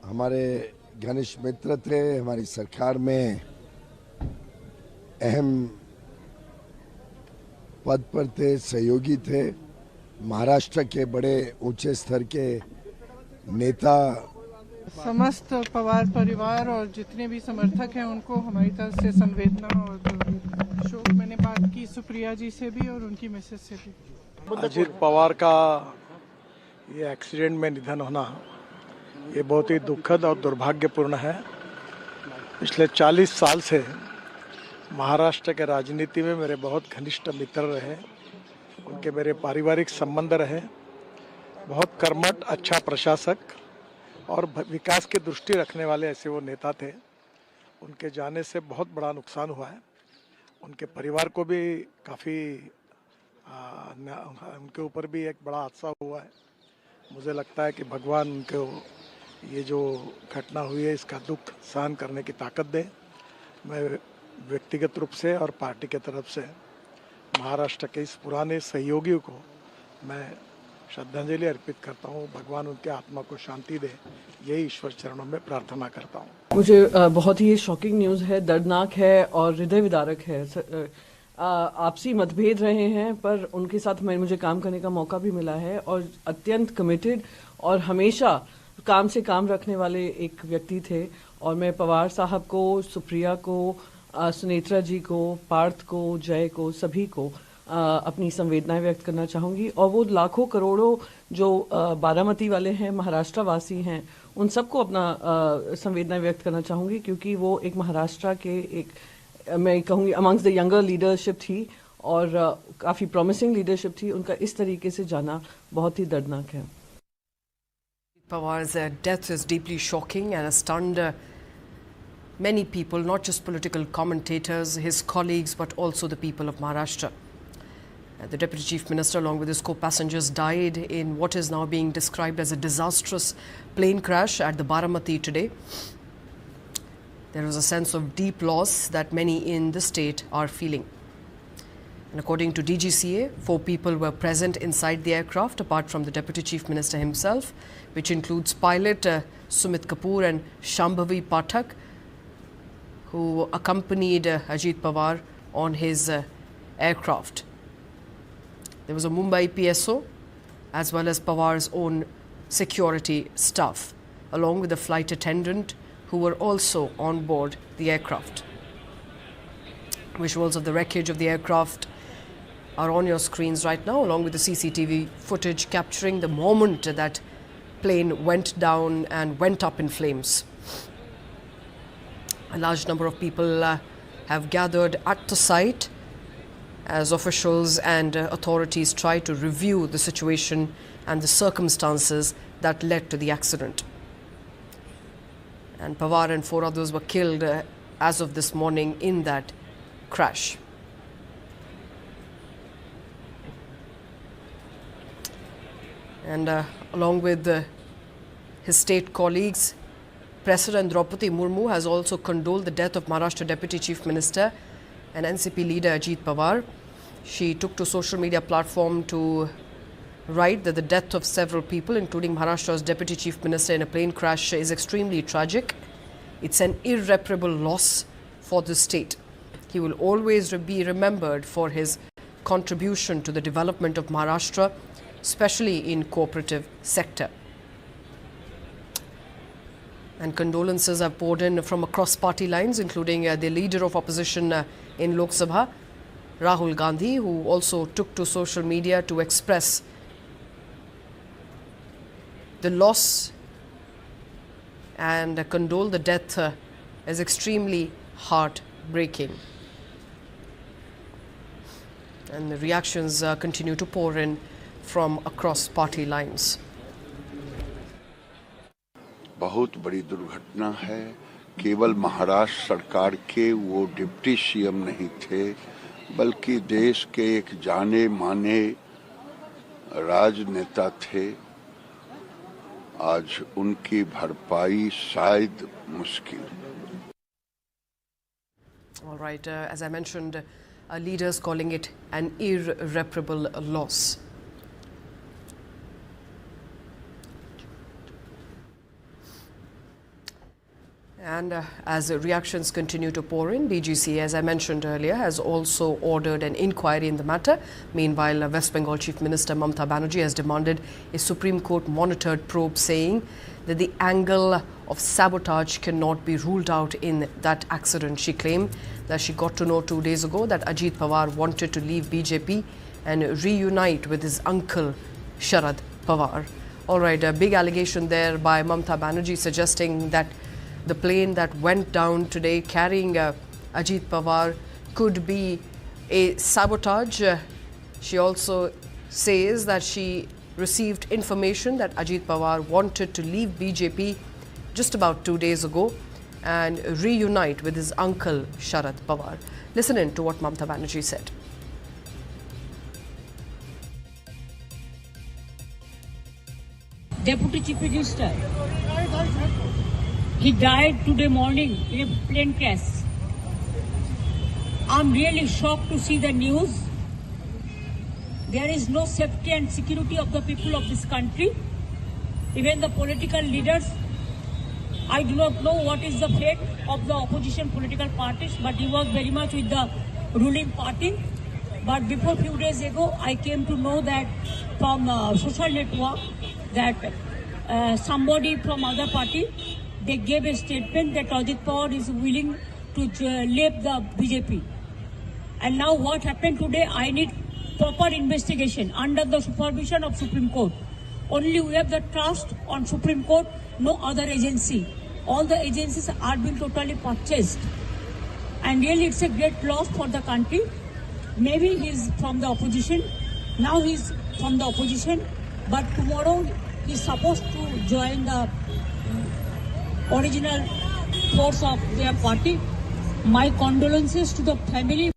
हमारे घनिष्ठ मित्र थे, हमारी सरकार में अहम पद पर थे, सहयोगी थे, महाराष्ट्र के बड़े ऊंचे स्तर के नेता। समस्त पवार परिवार और जितने भी समर्थक हैं उनको हमारी तरफ से संवेदना और शोक। मैंने बात की सुप्रिया जी से भी और उनकी मैसेज से भी। अजित पवार का ये एक्सीडेंट में निधन होना ये बहुत ही दुखद और दुर्भाग्यपूर्ण है। पिछले 40 साल से महाराष्ट्र के राजनीति में मेरे बहुत घनिष्ठ मित्र रहे, उनके मेरे पारिवारिक संबंध रहे। बहुत कर्मठ, अच्छा प्रशासक और विकास की दृष्टि रखने वाले ऐसे वो नेता थे। उनके जाने से बहुत बड़ा नुकसान हुआ है। उनके परिवार को भी काफ़ी उनके ऊपर भी एक बड़ा हादसा हुआ है। मुझे लगता है कि भगवान उनको ये जो घटना हुई है इसका दुख सहन करने की ताकत दे। मैं व्यक्तिगत रूप से और पार्टी के तरफ से महाराष्ट्र के इस पुराने सहयोगियों को मैं श्रद्धांजलि अर्पित करता हूँ। भगवान उनके आत्मा को शांति दे, यही ईश्वर चरणों में प्रार्थना करता हूँ। मुझे बहुत ही शॉकिंग न्यूज़ है, दर्दनाक है और हृदय विदारक है। आपसी मतभेद रहे हैं पर उनके साथ मुझे काम करने का मौका भी मिला है और अत्यंत कमिटेड और हमेशा काम से काम रखने वाले एक व्यक्ति थे। और मैं पवार साहब को, सुप्रिया को, सुनेत्रा जी को, पार्थ को, जय को, सभी को अपनी संवेदनाएं व्यक्त करना चाहूँगी और वो लाखों करोड़ों जो बारामती वाले हैं, महाराष्ट्र वासी हैं, उन सबको अपना संवेदनाएं व्यक्त करना चाहूँगी क्योंकि वो एक महाराष्ट्र के एक मैं कहूँगी अमंग्स द यंगर लीडरशिप थी और काफ़ी प्रॉमिसिंग लीडरशिप थी। उनका इस तरीके से जाना बहुत ही दर्दनाक है। Pawar's death is deeply shocking and has stunned many people, not just political commentators, his colleagues, but also the people of Maharashtra. The Deputy Chief Minister, along with his co-passengers, died in what is now being described as a disastrous plane crash at the Baramati today. There is a sense of deep loss that many in the state are feeling. And according to DGCA, 4 people were present inside the aircraft, apart from the Deputy Chief Minister himself, which includes pilot Sumit Kapoor and Shambhavi Pathak, who accompanied Ajit Pawar on his aircraft. There was a Mumbai PSO as well as Pawar's own security staff, along with a flight attendant who were also on board the aircraft. Visuals of the wreckage of the aircraft are on your screens right now, along with the CCTV footage capturing the moment that plane went down and went up in flames. A large number of people have gathered at the site as officials and authorities try to review the situation and the circumstances that led to the accident. And Pawar and 4 others were killed as of this morning in that crash. And along with his state colleagues, President Draupadi Murmu has also condoled the death of Maharashtra Deputy Chief Minister and NCP leader Ajit Pawar. She took to social media platform to write that the death of several people, including Maharashtra's Deputy Chief Minister in a plane crash, is extremely tragic. It's an irreparable loss for the state. He will always be remembered for his contribution to the development of Maharashtra, especially in cooperative sector. And condolences have poured in from across party lines, including the leader of opposition in Lok Sabha, Rahul Gandhi, who also took to social media to express the loss and condole the death as extremely heartbreaking. And the reactions continue to pour in from across party lines. बहुत बड़ी दुर्घटना है। केवल महाराष्ट्र सरकार के वो deputy CM नहीं थे, बल्कि देश के एक जाने माने राजनेता थे। आज उनकी भरपाई शायद मुश्किल। All right, as I mentioned, leaders calling it an irreparable loss. And as reactions continue to pour in, DGCA, as I mentioned earlier, has also ordered an inquiry in the matter. Meanwhile, West Bengal Chief Minister Mamata Banerjee has demanded a Supreme Court monitored probe, saying that the angle of sabotage cannot be ruled out in that accident. She claimed that she got to know 2 days ago that Ajit Pawar wanted to leave BJP and reunite with his uncle Sharad Pawar. All right, a big allegation there by Mamata Banerjee, suggesting that the plane that went down today carrying Ajit Pawar could be a sabotage. She also says that she received information that Ajit Pawar wanted to leave BJP just about 2 days ago and reunite with his uncle Sharad Pawar. Listen in to what Mamata Banerjee said. Deputy Chief Minister, he died today morning in a plane crash. I'm really shocked to see the news. There is no safety and security of the people of this country. Even the political leaders, I do not know what is the fate of the opposition political parties, but he was very much with the ruling party. But before few days ago, I came to know that from social network that somebody from other party, they gave a statement that Ajit Pawar is willing to leave the BJP. And now what happened today, I need proper investigation under the supervision of Supreme Court. Only we have the trust on Supreme Court, no other agency. All the agencies are being totally purchased. And really it's a great loss for the country. Maybe he's from the opposition. Now he's from the opposition. But tomorrow he's supposed to join the original force of their party. My condolences to the family.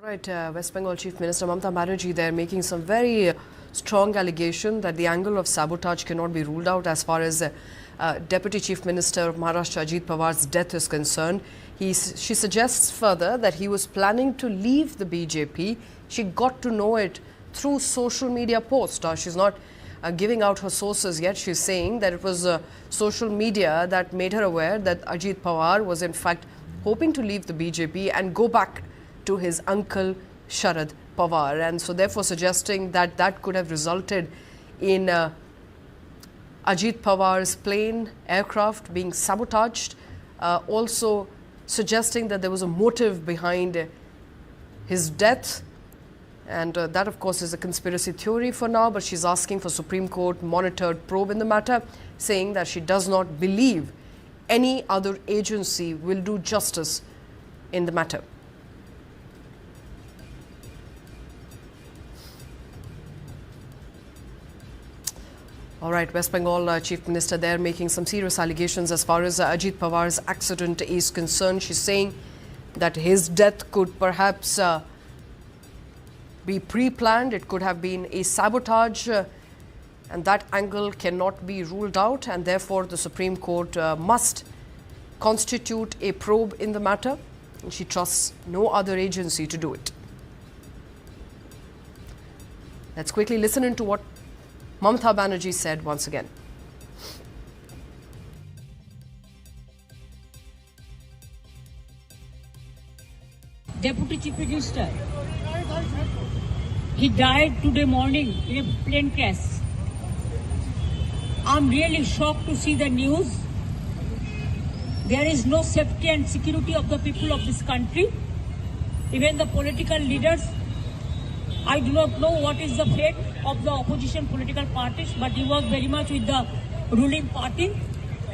Right, West Bengal Chief Minister Mamata Banerjee there making some very strong allegation that the angle of sabotage cannot be ruled out as far as Deputy Chief Minister of Maharashtra Ajit Pawar's death is concerned. She suggests further that he was planning to leave the BJP. She got to know it through social media posts. She's not giving out her sources yet. She's saying that it was social media that made her aware that Ajit Pawar was in fact hoping to leave the BJP and go back to his uncle Sharad Pawar, and so therefore suggesting that that could have resulted in Ajit Pawar's plane, aircraft being sabotaged, also suggesting that there was a motive behind his death. And that, of course, is a conspiracy theory for now, but she's asking for Supreme Court monitored probe in the matter, saying that she does not believe any other agency will do justice in the matter. All right, West Bengal Chief Minister there making some serious allegations as far as Ajit Pawar's accident is concerned. She's saying that his death could perhaps be pre-planned. It could have been a sabotage, and that angle cannot be ruled out, and therefore the Supreme Court must constitute a probe in the matter, and she trusts no other agency to do it. Let's quickly listen into what Mamata Banerjee said once again. Deputy Chief Minister, he died today morning in a plane crash. I'm really shocked to see the news. There is no safety and security of the people of this country. Even the political leaders, I do not know what is the fate of the opposition political parties, but he was very much with the ruling party.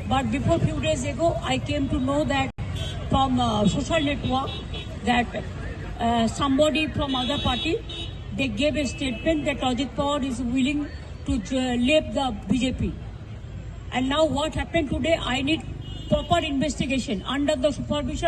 But before few days ago, I came to know that from social network that somebody from other party, they gave a statement that Ajit Pawar is willing to leave the BJP. And now what happened today, I need proper investigation under the supervision